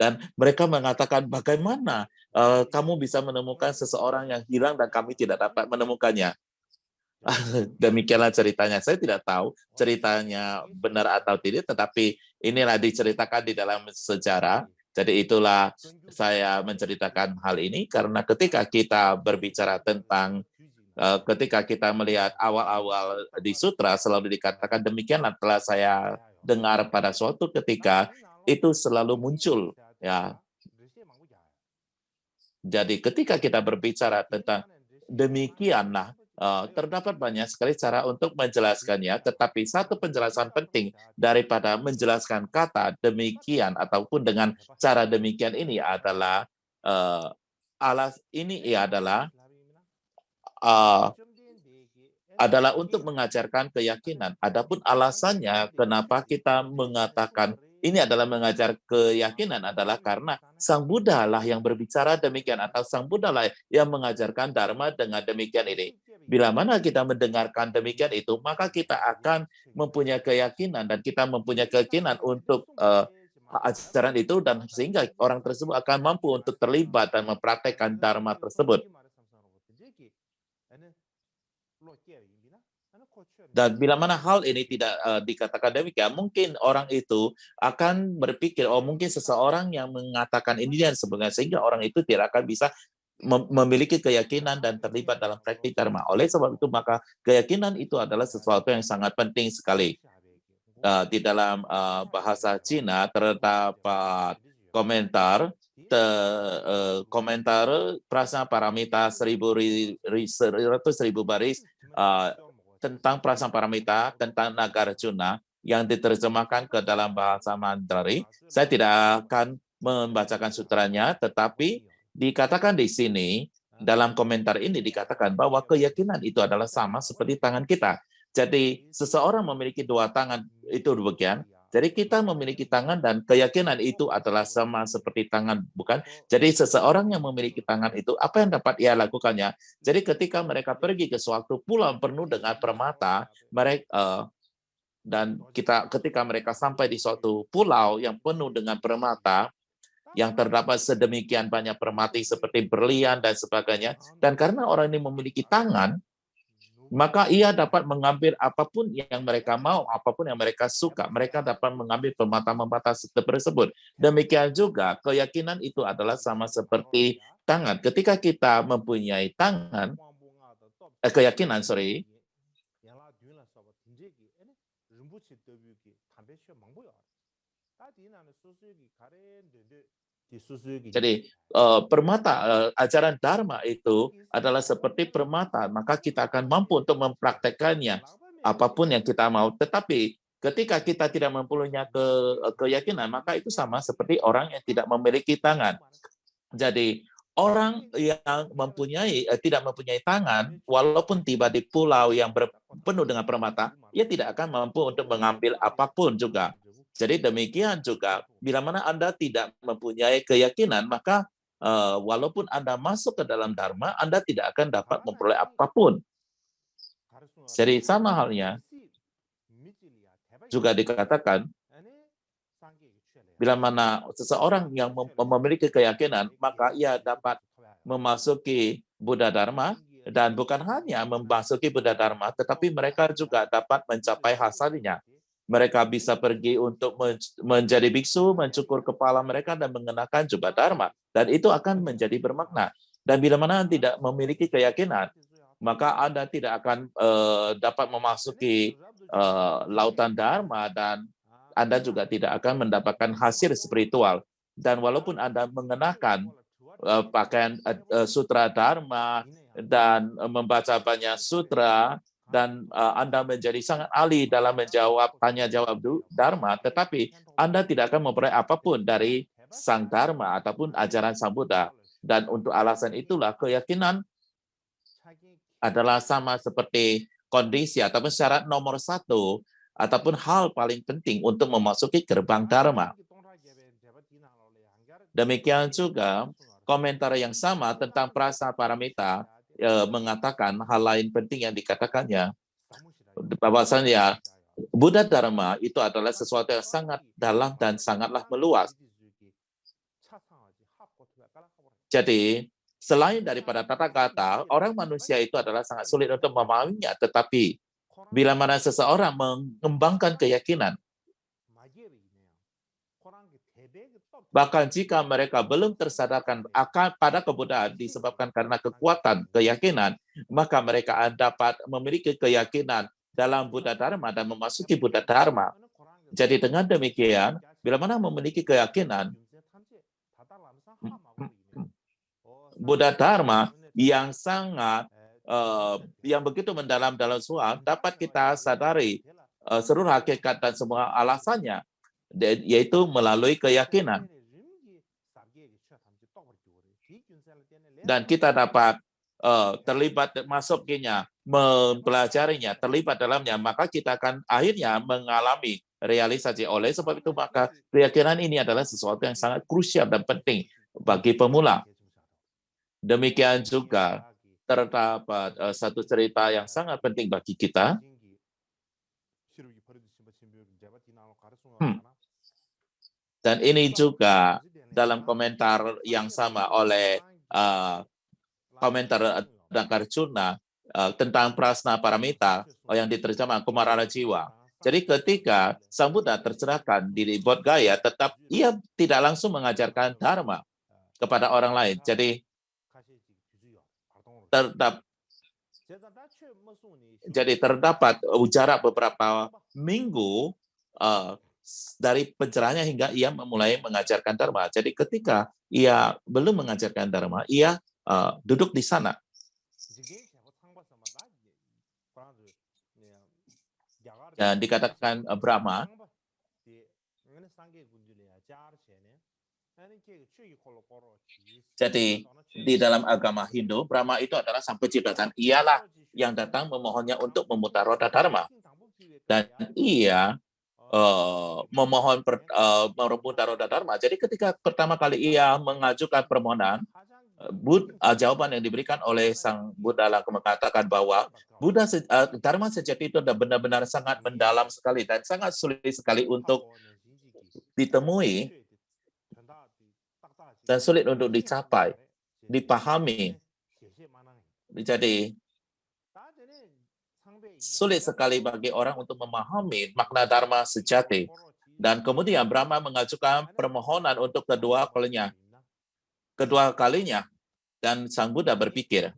Dan mereka mengatakan, bagaimana kamu bisa menemukan seseorang yang hilang dan kami tidak dapat menemukannya? Demikianlah ceritanya. Saya tidak tahu ceritanya benar atau tidak, tetapi inilah diceritakan di dalam sejarah. Jadi itulah saya menceritakan hal ini karena ketika kita berbicara tentang ketika kita melihat awal-awal di sutra selalu dikatakan demikianlah telah saya dengar pada suatu ketika itu selalu muncul ya. Jadi ketika kita berbicara tentang demikianlah terdapat banyak sekali cara untuk menjelaskannya, tetapi satu penjelasan penting daripada menjelaskan kata demikian ataupun dengan cara demikian ini adalah adalah untuk mengajarkan keyakinan. Adapun alasannya kenapa kita mengatakan ini adalah mengajar keyakinan adalah karena Sang Buddha lah yang berbicara demikian atau Sang Buddha lah yang mengajarkan Dharma dengan demikian ini. Bila mana kita mendengarkan demikian itu, maka kita akan mempunyai keyakinan dan kita mempunyai keyakinan untuk ajaran itu dan sehingga orang tersebut akan mampu untuk terlibat dan mempraktekkan Dharma tersebut. Dan bila mana hal ini tidak dikatakan demikian, mungkin orang itu akan berpikir, oh mungkin seseorang yang mengatakan ini dan sebagainya, sehingga orang itu tidak akan bisa memiliki keyakinan dan terlibat dalam praktik dharma. Oleh sebab itu, maka keyakinan itu adalah sesuatu yang sangat penting sekali. Di dalam bahasa Cina terdapat komentar Prasna Paramita 1.000 baris tentang Prasna Paramita tentang Nagarjuna yang diterjemahkan ke dalam bahasa Mandarin. Saya tidak akan membacakan sutranya, tetapi dikatakan di sini, dalam komentar ini dikatakan bahwa keyakinan itu adalah sama seperti tangan kita. Jadi seseorang memiliki 2 tangan, itu demikian. Jadi kita memiliki tangan dan keyakinan itu adalah sama seperti tangan, bukan? Jadi seseorang yang memiliki tangan itu, apa yang dapat ia lakukannya? Jadi ketika mereka pergi ke suatu pulau penuh dengan permata, ketika mereka sampai di suatu pulau yang penuh dengan permata, yang terdapat sedemikian banyak permati seperti berlian dan sebagainya, dan karena orang ini memiliki tangan, maka ia dapat mengambil apapun yang mereka mau, apapun yang mereka suka. Mereka dapat mengambil permata-permata tersebut. Demikian juga keyakinan itu adalah sama seperti tangan. Ketika kita mempunyai tangan, keyakinan, Jadi permata ajaran Dharma itu adalah seperti permata, maka kita akan mampu untuk mempraktekannya apapun yang kita mau. Tetapi ketika kita tidak mempunyai keyakinan, maka itu sama seperti orang yang tidak memiliki tangan. Jadi orang yang tidak mempunyai tangan, walaupun tiba di pulau yang penuh dengan permata, ia tidak akan mampu untuk mengambil apapun juga. Jadi demikian juga, bila mana Anda tidak mempunyai keyakinan, maka walaupun Anda masuk ke dalam Dharma, Anda tidak akan dapat memperoleh apapun. Jadi sama halnya, juga dikatakan, bila mana seseorang yang memiliki keyakinan, maka ia dapat memasuki Buddha Dharma, dan bukan hanya memasuki Buddha Dharma, tetapi mereka juga dapat mencapai hasilnya. Mereka bisa pergi untuk menjadi biksu, mencukur kepala mereka, dan mengenakan jubah Dharma. Dan itu akan menjadi bermakna. Dan bila mana Anda tidak memiliki keyakinan, maka Anda tidak akan dapat memasuki lautan Dharma, dan Anda juga tidak akan mendapatkan hasil spiritual. Dan walaupun Anda mengenakan pakaian sutra Dharma, dan membaca banyak sutra, dan Anda menjadi sangat ahli dalam menjawab tanya-jawab Dharma, tetapi Anda tidak akan memperoleh apapun dari Sang Dharma ataupun ajaran Sang Buddha. Dan untuk alasan itulah keyakinan adalah sama seperti kondisi ataupun syarat nomor 1 ataupun hal paling penting untuk memasuki gerbang Dharma. Demikian juga komentar yang sama tentang prasa paramita mengatakan hal lain penting yang dikatakannya, bahwasannya Buddha Dharma itu adalah sesuatu yang sangat dalam dan sangatlah meluas. Jadi, selain daripada tata kata, orang manusia itu adalah sangat sulit untuk memahaminya, tetapi bila mana seseorang mengembangkan keyakinan, bahkan jika mereka belum tersadarkan akan pada kebuddhaan disebabkan karena kekuatan keyakinan, maka mereka dapat memiliki keyakinan dalam Buddha Dharma dan memasuki Buddha Dharma. Jadi dengan demikian, bila mana memiliki keyakinan Buddha Dharma yang sangat yang begitu mendalam dalam suam, dapat kita sadari seluruh hakikat dan semua alasannya, yaitu melalui keyakinan. Dan kita dapat terlibat masukinya, mempelajarinya, terlibat dalamnya, maka kita akan akhirnya mengalami realisasi. Oleh sebab itu, maka keyakinan ini adalah sesuatu yang sangat krusial dan penting bagi pemula. Demikian juga terdapat satu cerita yang sangat penting bagi kita. Dan ini juga dalam komentar yang sama oleh komentar Dakarjuna tentang prasna paramita yang diterjemahkan Kumarana Jiwa. Jadi ketika Sang Buddha tercerahkan di Bodh Gaya, tetap ia tidak langsung mengajarkan Dharma kepada orang lain. Jadi terdapat jarak beberapa minggu dari pencerahannya hingga ia memulai mengajarkan Dharma. Jadi ketika ia belum mengajarkan Dharma, ia duduk di sana. Dan dikatakan Brahma. Jadi di dalam agama Hindu, Brahma itu adalah sang pencipta. Ialah yang datang memohonnya untuk memutar roda Dharma. Dan ia memohon memutar roda Dharma. Jadi ketika pertama kali ia mengajukan permohonan, jawaban yang diberikan oleh Sang Buddha langsung mengatakan bahwa Buddha Dharma sejati itu benar-benar sangat mendalam sekali dan sangat sulit sekali untuk ditemui dan sulit untuk dicapai, dipahami. Jadi sulit sekali bagi orang untuk memahami makna Dharma sejati. Dan kemudian Brahma mengajukan permohonan untuk kedua kalinya. Dan Sang Buddha berpikir,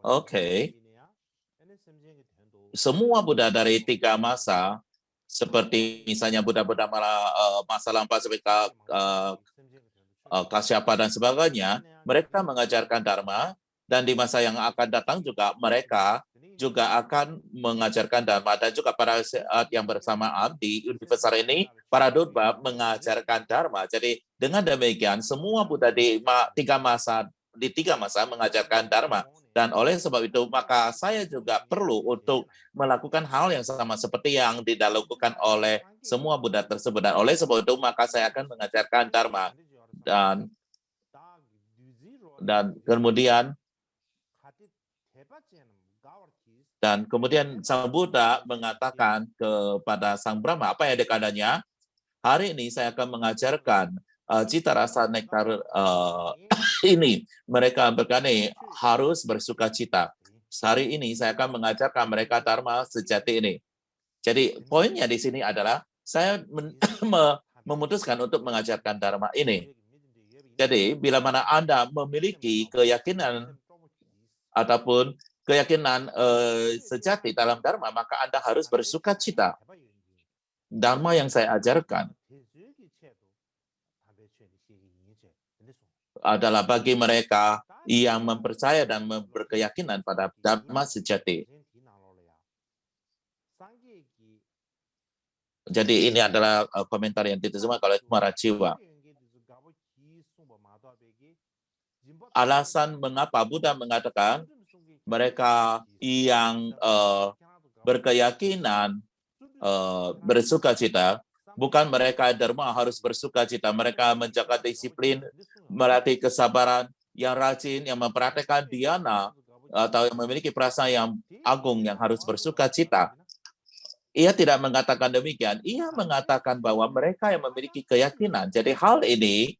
oke, semua Buddha dari 3 masa, seperti misalnya Buddha-Buddha masa lampau seperti Kasyapa dan sebagainya, mereka mengajarkan Dharma, dan di masa yang akan datang juga mereka juga akan mengajarkan Dharma, dan juga pada saat yang bersamaan di universal ini, para Dudba mengajarkan Dharma. Jadi dengan demikian, semua Buddha di 3 masa mengajarkan Dharma. Dan oleh sebab itu, maka saya juga perlu untuk melakukan hal yang sama seperti yang dilakukan oleh semua Buddha tersebut. Dan oleh sebab itu, maka saya akan mengajarkan Dharma. Dan kemudian Sang Buddha mengatakan kepada Sang Brahma, apa yang dikatakannya? Hari ini saya akan mengajarkan cita rasa nektar ini. Mereka berkata harus bersuka cita. Hari ini saya akan mengajarkan mereka Dharma sejati ini. Jadi poinnya di sini adalah saya memutuskan untuk mengajarkan Dharma ini. Jadi bila mana Anda memiliki keyakinan ataupun keyakinan sejati dalam Dharma, maka Anda harus bersuka cita. Dharma yang saya ajarkan adalah bagi mereka yang mempercaya dan berkeyakinan pada Dharma sejati. Jadi ini adalah komentar yang diterjemahkan oleh Kumara Jiwa. Alasan mengapa Buddha mengatakan mereka yang berkeyakinan bersuka cita, Bukan mereka derma harus bersuka cita. Mereka menjaga disiplin, melatih kesabaran, yang rajin, yang mempraktekkan dhyana, atau yang memiliki perasaan yang agung yang harus bersuka cita. Ia tidak mengatakan demikian. Ia mengatakan bahwa mereka yang memiliki keyakinan. Jadi hal ini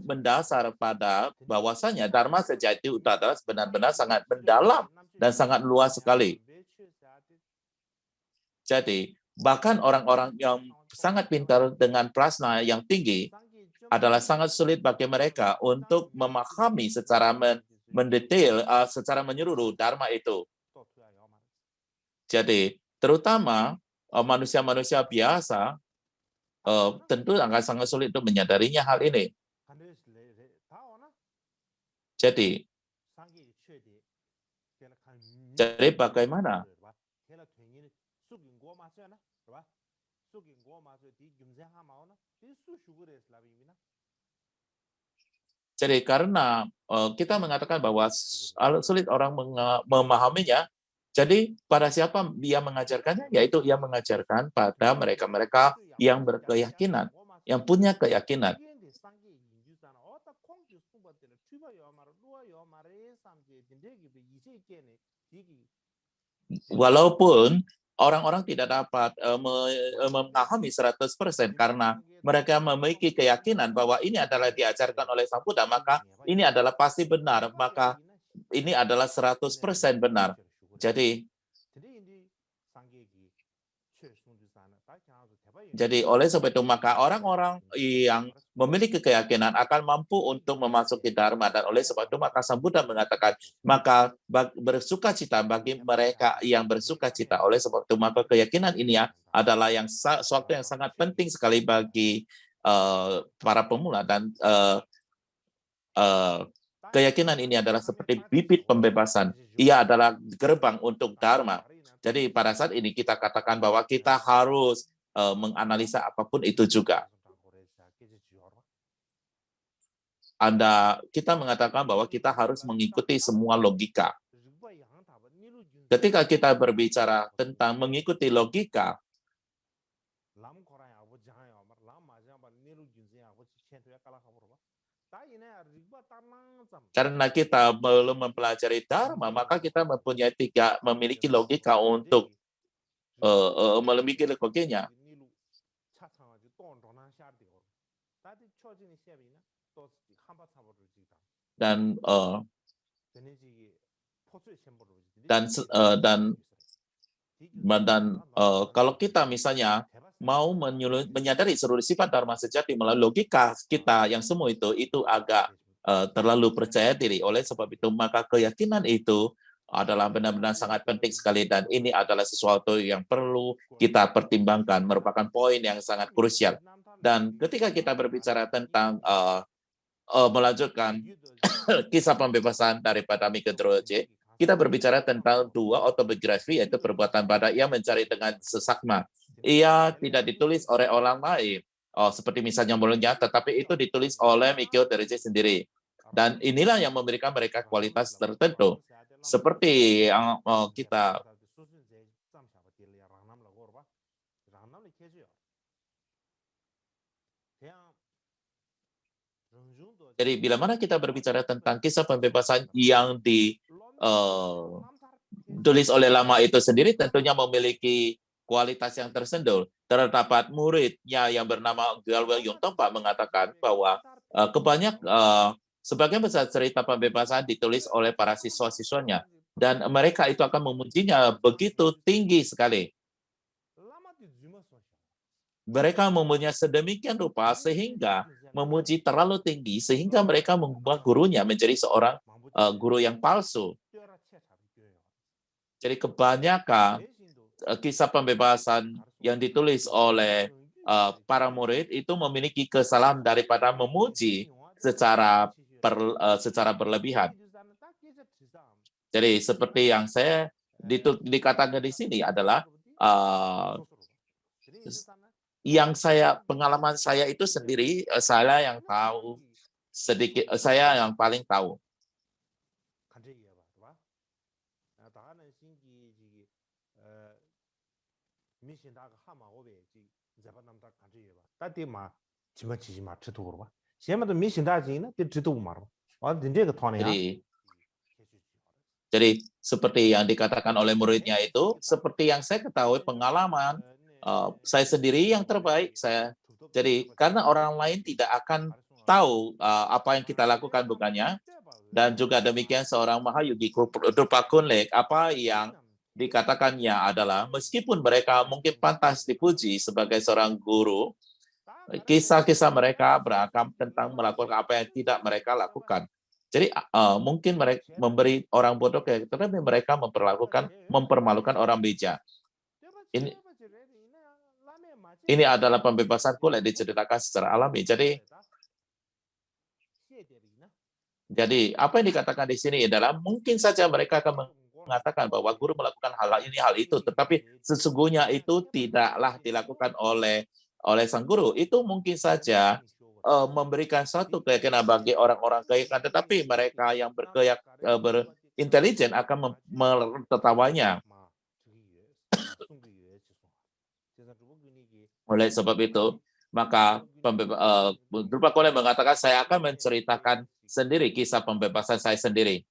mendasar pada bahwasanya Dharma sejati itu adalah benar-benar sangat mendalam dan sangat luas sekali. Jadi bahkan orang-orang yang sangat pintar dengan prasna yang tinggi adalah sangat sulit bagi mereka untuk memahami secara mendetail, secara menyeluruh Dharma itu. Jadi, terutama manusia-manusia biasa tentu akan sangat sulit untuk menyadarinya hal ini. Jadi bagaimana? Jadi karena kita mengatakan bahwa sulit orang memahaminya, jadi pada siapa dia mengajarkannya? Yaitu ia mengajarkan pada mereka-mereka yang berkeyakinan, yang punya keyakinan. Walaupun orang-orang tidak dapat memahami 100% karena mereka memiliki keyakinan bahwa ini adalah diajarkan oleh Sang Buddha, maka ini adalah pasti benar, maka ini adalah 100% benar. Jadi oleh sebab itu maka orang-orang yang memiliki keyakinan akan mampu untuk memasuki Dharma, dan oleh sebab itu maka Sang Buddha mengatakan maka bersuka cita bagi mereka yang bersuka cita. Oleh sebab itu maka keyakinan ini adalah suatu yang sangat penting sekali bagi para pemula, dan keyakinan ini adalah seperti bibit pembebasan. Ia adalah gerbang untuk Dharma. Jadi pada saat ini kita katakan bahwa kita harus menganalisa apapun itu juga. Kita mengatakan bahwa kita harus mengikuti semua logika. Ketika kita berbicara tentang mengikuti logika, karena kita belum mempelajari Dharma, maka kita memiliki logika untuk memiliki logikanya. Dan kalau kita misalnya mau menyadari seluruh sifat Dharma sejati melalui logika kita yang semua itu agak terlalu percaya diri. Oleh sebab itu maka keyakinan itu adalah benar-benar sangat penting sekali, dan ini adalah sesuatu yang perlu kita pertimbangkan, merupakan poin yang sangat krusial. Dan ketika kita berbicara tentang melanjutkan kisah pembebasan daripada Mikendroje, kita berbicara tentang dua autobiografi, yaitu perbuatan pada ia mencari dengan sesakma. Ia tidak ditulis oleh orang lain, seperti misalnya mulanya, tetapi itu ditulis oleh Mikio Terje sendiri. Dan inilah yang memberikan mereka kualitas tertentu. Seperti yang kita jadi bila mana kita berbicara tentang kisah pembebasan yang ditulis oleh lama itu sendiri, tentunya memiliki kualitas yang tersentuh. Terdapat muridnya yang bernama Galwel Yongtongpa mengatakan bahwa sebagian besar cerita pembebasan ditulis oleh para siswa-siswanya, dan mereka itu akan memujinya begitu tinggi sekali. Mereka memujinya sedemikian rupa sehingga memuji terlalu tinggi sehingga mereka mengubah gurunya menjadi seorang guru yang palsu. Jadi kebanyakan kisah pembebasan yang ditulis oleh para murid itu memiliki kesalahan daripada memuji secara berlebihan. Jadi seperti yang saya dikatakan di sini adalah pengalaman saya itu sendiri, saya yang tahu sedikit, saya yang paling tahu. Jadi, jadi seperti yang dikatakan oleh muridnya itu, seperti yang saya ketahui pengalaman, saya sendiri yang terbaik. Jadi karena orang lain tidak akan tahu apa yang kita lakukan bukannya, dan juga demikian seorang Mahayogi Drupa Kunlek, apa yang dikatakannya adalah meskipun mereka mungkin pantas dipuji sebagai seorang guru, kisah-kisah mereka beragam tentang melakukan apa yang tidak mereka lakukan. Jadi mungkin mereka memberi orang bodoh tetapi mereka mempermalukan orang bijak. Ini adalah pembebasan kulit diceritakan secara alami. Jadi apa yang dikatakan di sini adalah mungkin saja mereka akan mengatakan bahwa guru melakukan hal ini, hal itu, tetapi sesungguhnya itu tidaklah dilakukan oleh sang guru. Itu mungkin saja memberikan suatu keyakinan bagi orang-orang keyakinan, tetapi mereka yang berintelijen akan menertawanya. Oleh sebab itu, maka Drupa Kunlek mengatakan, saya akan menceritakan sendiri kisah pembebasan saya sendiri.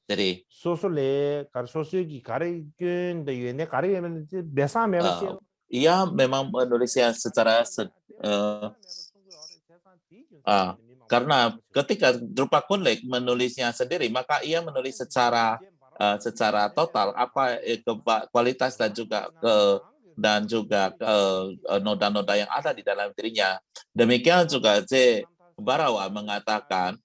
Jadi ia memang menulisnya secara karena ketika Drupa Kunlek menulisnya sendiri, maka ia menulis secara total apa kualitas dan juga noda-noda yang ada di dalam dirinya. Demikian juga J. Barawa mengatakan,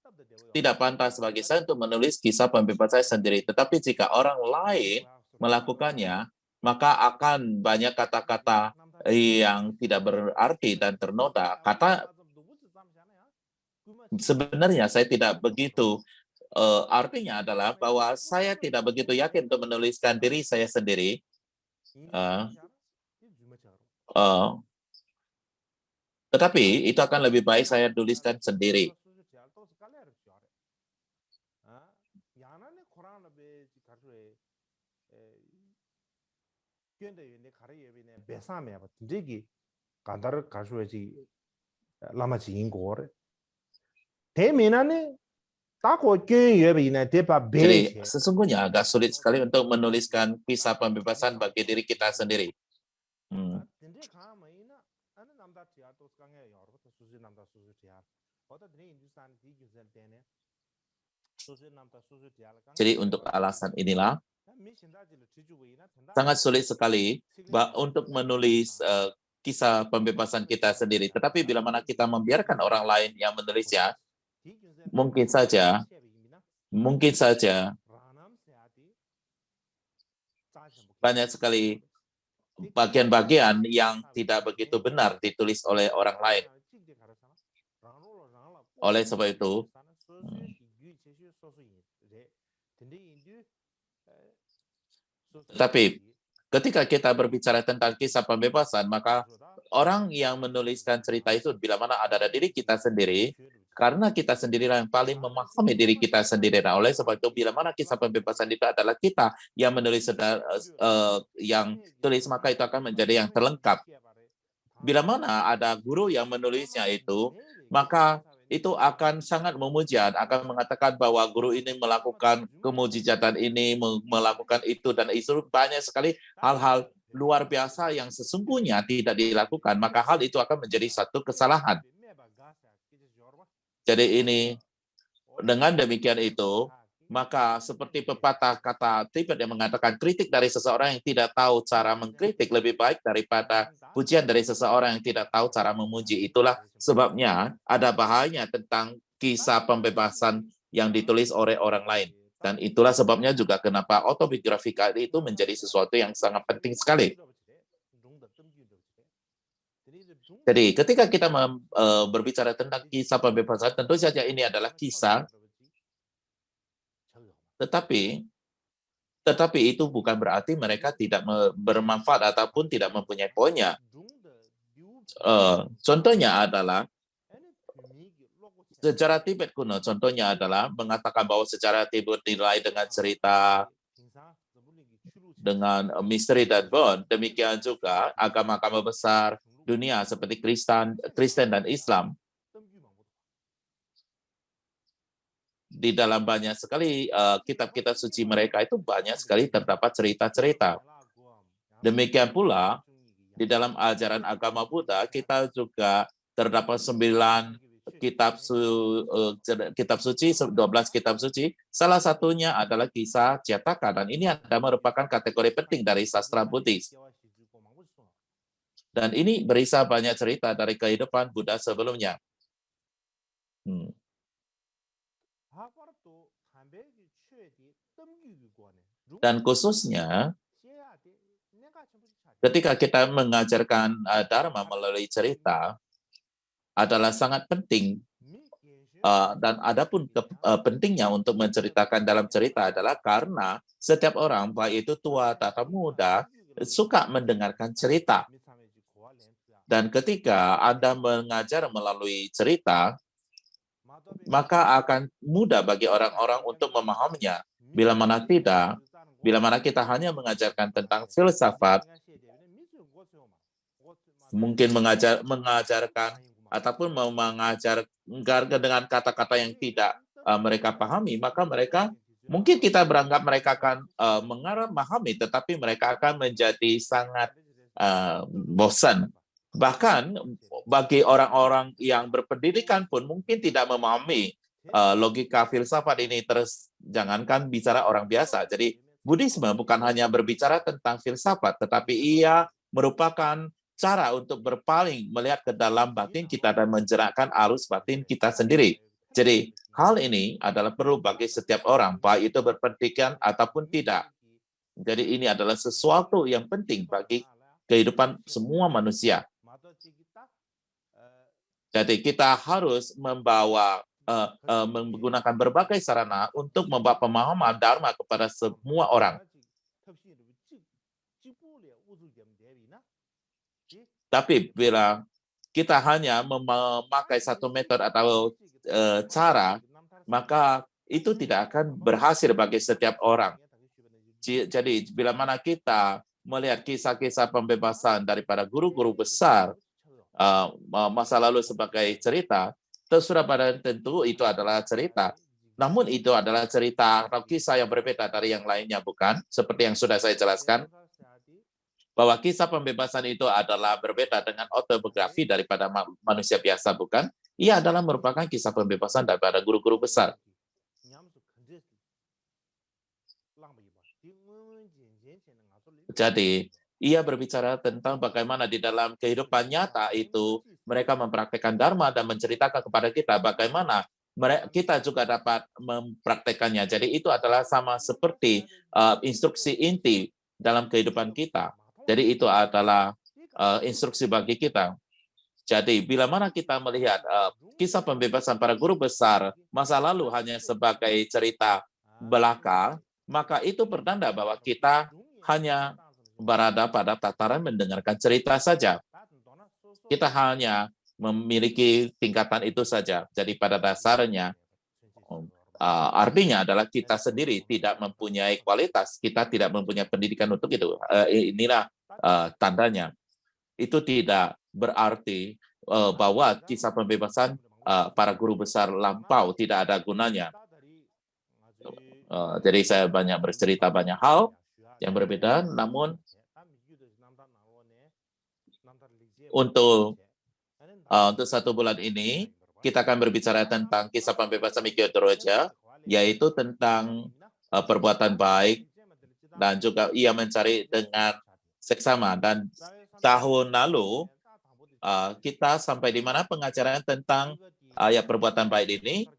tidak pantas bagi saya untuk menulis kisah pembebasan saya sendiri. Tetapi jika orang lain melakukannya, maka akan banyak kata-kata yang tidak berarti dan ternoda. Sebenarnya saya tidak begitu. Artinya adalah bahwa saya tidak begitu yakin untuk menuliskan diri saya sendiri. Tetapi itu akan lebih baik saya tuliskan sendiri. Jadi sesungguhnya agak sulit sekali untuk menuliskan kisah pembebasan bagi diri kita sendiri. Jadi untuk alasan inilah sangat sulit sekali untuk menulis kisah pembebasan kita sendiri. Tetapi bila mana kita membiarkan orang lain yang menulisnya, mungkin saja banyak sekali bagian-bagian yang tidak begitu benar ditulis oleh orang lain. Oleh sebab itu, tetapi ketika kita berbicara tentang kisah pembebasan, maka orang yang menuliskan cerita itu bila mana ada diri kita sendiri, karena kita sendirilah yang paling memahami diri kita sendiri. Nah, oleh sebab itu, bila mana kisah pembebasan itu adalah kita yang menulis, yang tulis, maka itu akan menjadi yang terlengkap. Bila mana ada guru yang menulisnya itu, maka itu akan sangat memujian, akan mengatakan bahwa guru ini melakukan kemujizatan ini, melakukan itu, dan itu banyak sekali hal-hal luar biasa yang sesungguhnya tidak dilakukan, maka hal itu akan menjadi satu kesalahan. Jadi ini, dengan demikian itu, maka seperti pepatah kata Tibet yang mengatakan kritik dari seseorang yang tidak tahu cara mengkritik lebih baik daripada pujian dari seseorang yang tidak tahu cara memuji. Itulah sebabnya ada bahayanya tentang kisah pembebasan yang ditulis oleh orang lain. Dan itulah sebabnya juga kenapa autobiografi itu menjadi sesuatu yang sangat penting sekali. Jadi ketika kita berbicara tentang kisah pembebasan, tentu saja ini adalah kisah, tetapi itu bukan berarti mereka tidak bermanfaat ataupun tidak mempunyai poinnya. Contohnya adalah sejarah Tibet kuno. Contohnya adalah mengatakan bahwa sejarah Tibet dinilai dengan cerita, dengan misteri dan bond. Demikian juga agama-agama besar dunia seperti Kristen dan Islam. Di dalam banyak sekali kitab-kitab suci mereka itu banyak sekali terdapat cerita-cerita. Demikian pula di dalam ajaran agama Buddha kita juga terdapat 9 kitab suci, 12 kitab suci. Salah satunya adalah kisah Jataka, dan ini adalah merupakan kategori penting dari sastra Buddhis. Dan ini berisi banyak cerita dari kehidupan Buddha sebelumnya. Dan khususnya ketika kita mengajarkan Dharma melalui cerita adalah sangat penting, dan adapun pentingnya untuk menceritakan dalam cerita adalah karena setiap orang, baik itu tua atau muda, suka mendengarkan cerita. Dan ketika Anda mengajar melalui cerita, maka akan mudah bagi orang-orang untuk memahaminya. Bila mana tidak, bila mana kita hanya mengajarkan tentang filsafat, mungkin mengajarkan ataupun mau mengajar dengan kata-kata yang tidak mereka pahami, maka mereka mungkin kita beranggap mereka akan memahami, tetapi mereka akan menjadi sangat bosan. Bahkan bagi orang-orang yang berpendidikan pun mungkin tidak memahami logika filsafat ini, terus jangankan bicara orang biasa. Jadi Buddhisme bukan hanya berbicara tentang filsafat, tetapi ia merupakan cara untuk berpaling, melihat ke dalam batin kita dan menjerakkan arus batin kita sendiri. Jadi hal ini adalah perlu bagi setiap orang, baik itu berpendidikan ataupun tidak. Jadi ini adalah sesuatu yang penting bagi kehidupan semua manusia. Jadi kita harus menggunakan berbagai sarana untuk membawa pemahaman Dharma kepada semua orang. Tapi bila kita hanya memakai satu metode atau cara, maka itu tidak akan berhasil bagi setiap orang. Jadi bila mana kita melihat kisah-kisah pembebasan daripada guru-guru besar masa lalu sebagai cerita, tersudah pada tentu itu adalah cerita. Namun itu adalah cerita atau kisah yang berbeda dari yang lainnya, bukan? Seperti yang sudah saya jelaskan, bahwa kisah pembebasan itu adalah berbeda dengan autobiografi daripada manusia biasa, bukan? Ia adalah merupakan kisah pembebasan daripada guru-guru besar. Jadi, ia berbicara tentang bagaimana di dalam kehidupan nyata itu mereka mempraktekkan Dharma dan menceritakan kepada kita bagaimana kita juga dapat mempraktekannya. Jadi itu adalah sama seperti instruksi inti dalam kehidupan kita. Jadi itu adalah instruksi bagi kita. Jadi bila mana kita melihat kisah pembebasan para guru besar masa lalu hanya sebagai cerita belaka, maka itu bertanda bahwa kita hanya berada pada tataran mendengarkan cerita saja. Kita hanya memiliki tingkatan itu saja. Jadi pada dasarnya artinya adalah kita sendiri tidak mempunyai kualitas, kita tidak mempunyai pendidikan untuk itu. Inilah tandanya. Itu tidak berarti bahwa kisah pembebasan para guru besar lampau tidak ada gunanya. Jadi saya banyak bercerita banyak hal yang berbeda, namun untuk 1 bulan ini kita akan berbicara tentang kisah pembebasan Mikyo Doroja, yaitu tentang perbuatan baik dan juga ia mencari dengan seksama. Dan tahun lalu kita sampai di mana pengajaran tentang perbuatan baik ini,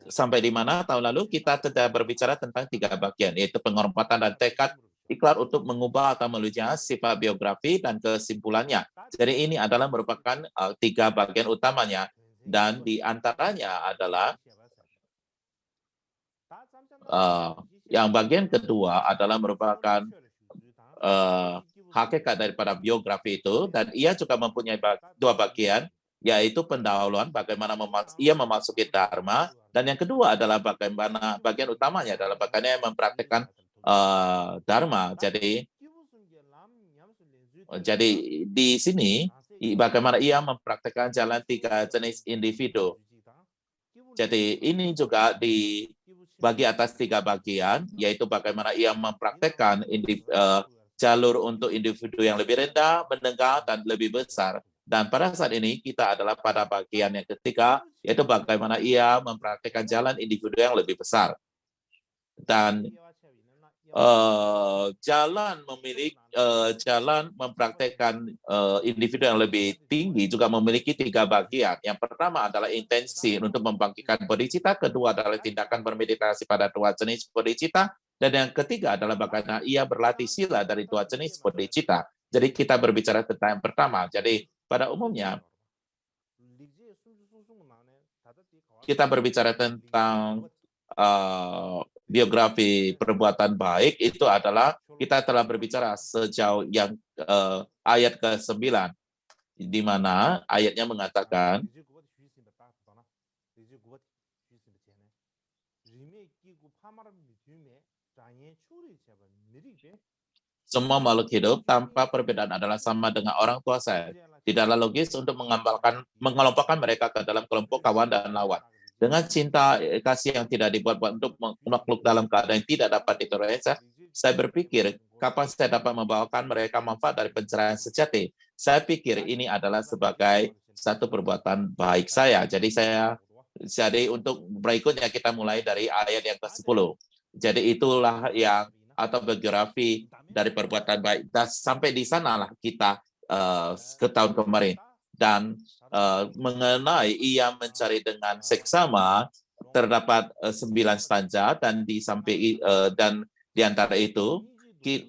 sampai di mana tahun lalu kita tidak berbicara tentang 3 bagian, yaitu penghormatan dan tekad, ikrar untuk mengubah atau melujah sifat biografi dan kesimpulannya. Jadi ini adalah merupakan 3 bagian utamanya, dan di antaranya adalah yang bagian kedua adalah merupakan hakikat daripada biografi itu, dan ia juga mempunyai 2 bagian, yaitu pendahuluan bagaimana ia memasuki Dharma, dan yang kedua adalah bagaimana bagian utamanya adalah bagaimana ia mempraktikkan Dharma. Jadi di sini bagaimana ia mempraktikkan jalan 3 jenis individu. Jadi ini juga dibagi atas 3 bagian, yaitu bagaimana ia mempraktikkan jalur untuk individu yang lebih rendah, menengah, dan lebih besar. Dan pada saat ini kita adalah pada bagian yang ketiga, yaitu bagaimana ia mempraktikkan jalan individu yang lebih besar. Dan jalan mempraktekkan individu yang lebih tinggi juga memiliki 3 bagian. Yang pertama adalah intensi untuk membangkitkan bodhicitta, kedua adalah tindakan bermeditasi pada 2 jenis bodhicitta, dan yang ketiga adalah bagaimana ia berlatih sila dari 2 jenis bodhicitta. Jadi kita berbicara tentang yang pertama. Jadi pada umumnya kita berbicara tentang biografi perbuatan baik, itu adalah kita telah berbicara sejauh yang ayat ke-9, di mana ayatnya mengatakan semua makhluk hidup tanpa perbedaan adalah sama dengan orang tua saya. Tidaklah logis untuk mengelompokkan mereka ke dalam kelompok kawan dan lawan. Dengan cinta kasih yang tidak dibuat-buat untuk makhluk dalam keadaan yang tidak dapat ditoleransi, saya berpikir kapan saya dapat membawakan mereka manfaat dari pencerahan sejati. Saya pikir ini adalah sebagai satu perbuatan baik saya. Jadi untuk berikutnya kita mulai dari ayat yang ke-10. Jadi itulah yang atau biografi dari perbuatan baik. Dan sampai di sanalah kita ke tahun kemarin. Dan mengenai ia mencari dengan seksama, terdapat 9 stanza, dan di antara itu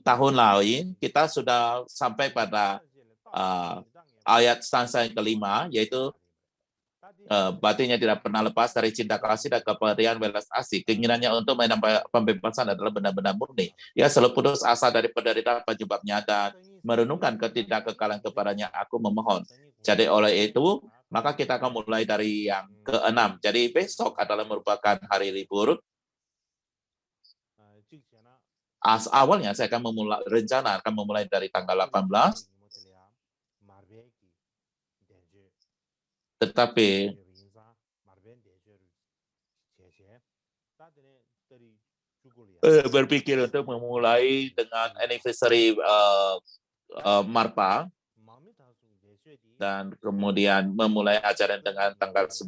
tahun lain kita sudah sampai pada ayat stanza yang kelima, yaitu batinnya tidak pernah lepas dari cinta kasih dan keperian belas asih. Keinginannya untuk menambah pembebasan adalah benar-benar murni. Ia selalu putus asa dari penderitaan penyebabnya dan merenungkan ketidakkekalan kepadanya aku memohon. Jadi oleh itu, maka kita akan mulai dari yang ke-6. Jadi besok adalah merupakan hari libur. Awalnya saya akan rencana akan memulai dari tanggal 18. Tetapi berpikir untuk memulai dengan anniversary Marpa, dan kemudian memulai acara dengan tanggal 19.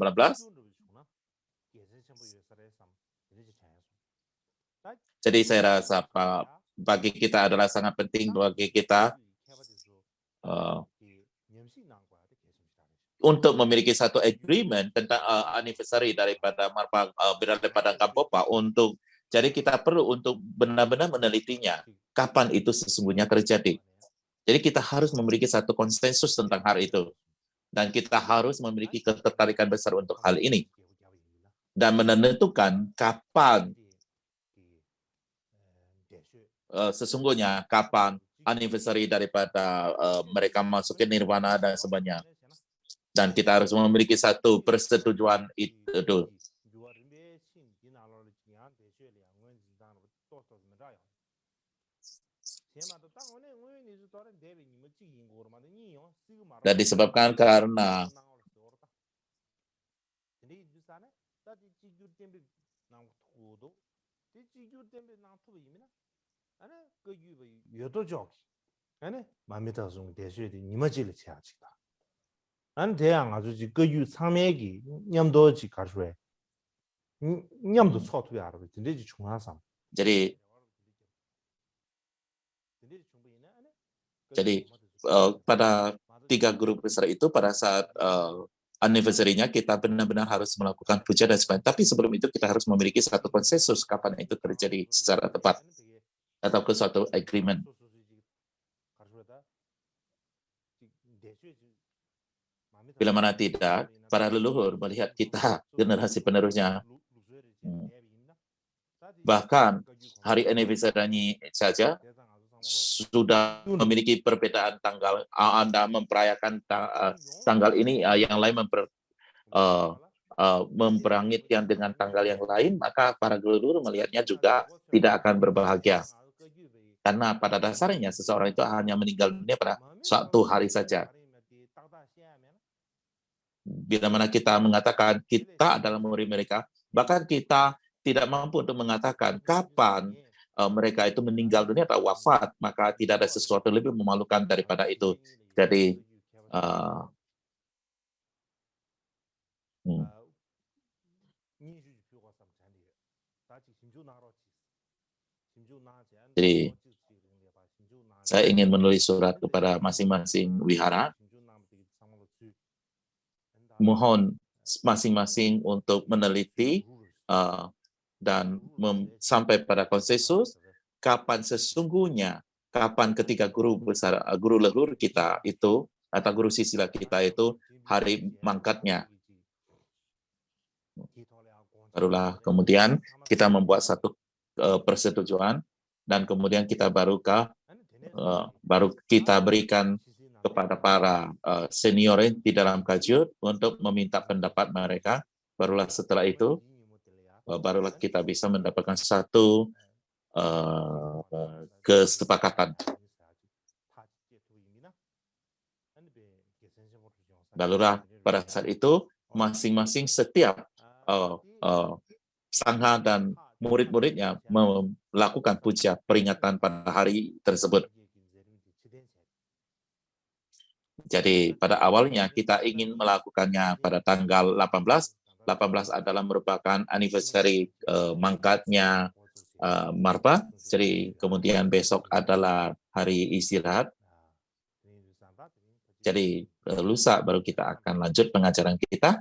Jadi saya rasa bagi kita adalah sangat penting bagi kita untuk memiliki satu agreement tentang anniversary daripada Marpa daripada Gampopa. Jadi kita perlu untuk benar-benar menelitinya kapan itu sesungguhnya terjadi. Jadi kita harus memiliki satu konsensus tentang hal itu, dan kita harus memiliki ketertarikan besar untuk hal ini dan menentukan kapan sesungguhnya kapan anniversary daripada mereka masuk ke nirwana dan sebagainya. Dan kita harus memiliki satu persetujuan itu. Dan disebabkan karena jadi pada 3 grup besar itu pada saat anniversary-nya kita benar-benar harus melakukan puja dan sebagainya. Tapi sebelum itu kita harus memiliki satu konsensus kapan itu terjadi secara tepat. atau ke suatu agreement. Bila mana tidak, para leluhur melihat kita, generasi penerusnya, bahkan hari anniversary saja sudah memiliki perbedaan tanggal. Anda memperayakan tanggal ini, yang lain memperangitkan dengan tanggal yang lain, maka para leluhur melihatnya juga tidak akan berbahagia. Karena pada dasarnya seseorang itu hanya meninggal dunia pada suatu hari saja. Bila mana kita mengatakan kita adalah murid mereka, bahkan kita tidak mampu untuk mengatakan kapan mereka itu meninggal dunia atau wafat, maka tidak ada sesuatu lebih memalukan daripada itu. Jadi saya ingin menulis surat kepada masing-masing wihara, mohon masing-masing untuk meneliti dan sampai pada konsensus kapan sesungguhnya, kapan ketika guru besar, guru leluhur kita itu atau guru sisila kita itu hari mangkatnya. Barulah kemudian kita membuat satu persetujuan dan kemudian kita baru kita berikan kepada para senior di dalam kajian untuk meminta pendapat mereka. Barulah setelah itu, barulah kita bisa mendapatkan satu kesepakatan. Barulah pada saat itu, masing-masing setiap sangha dan murid-muridnya melakukan puja peringatan pada hari tersebut. Jadi pada awalnya kita ingin melakukannya pada tanggal 18. 18 adalah merupakan anniversary mangkatnya Marpa. Jadi kemudian besok adalah hari istirahat. Jadi lusa baru kita akan lanjut pengajaran kita.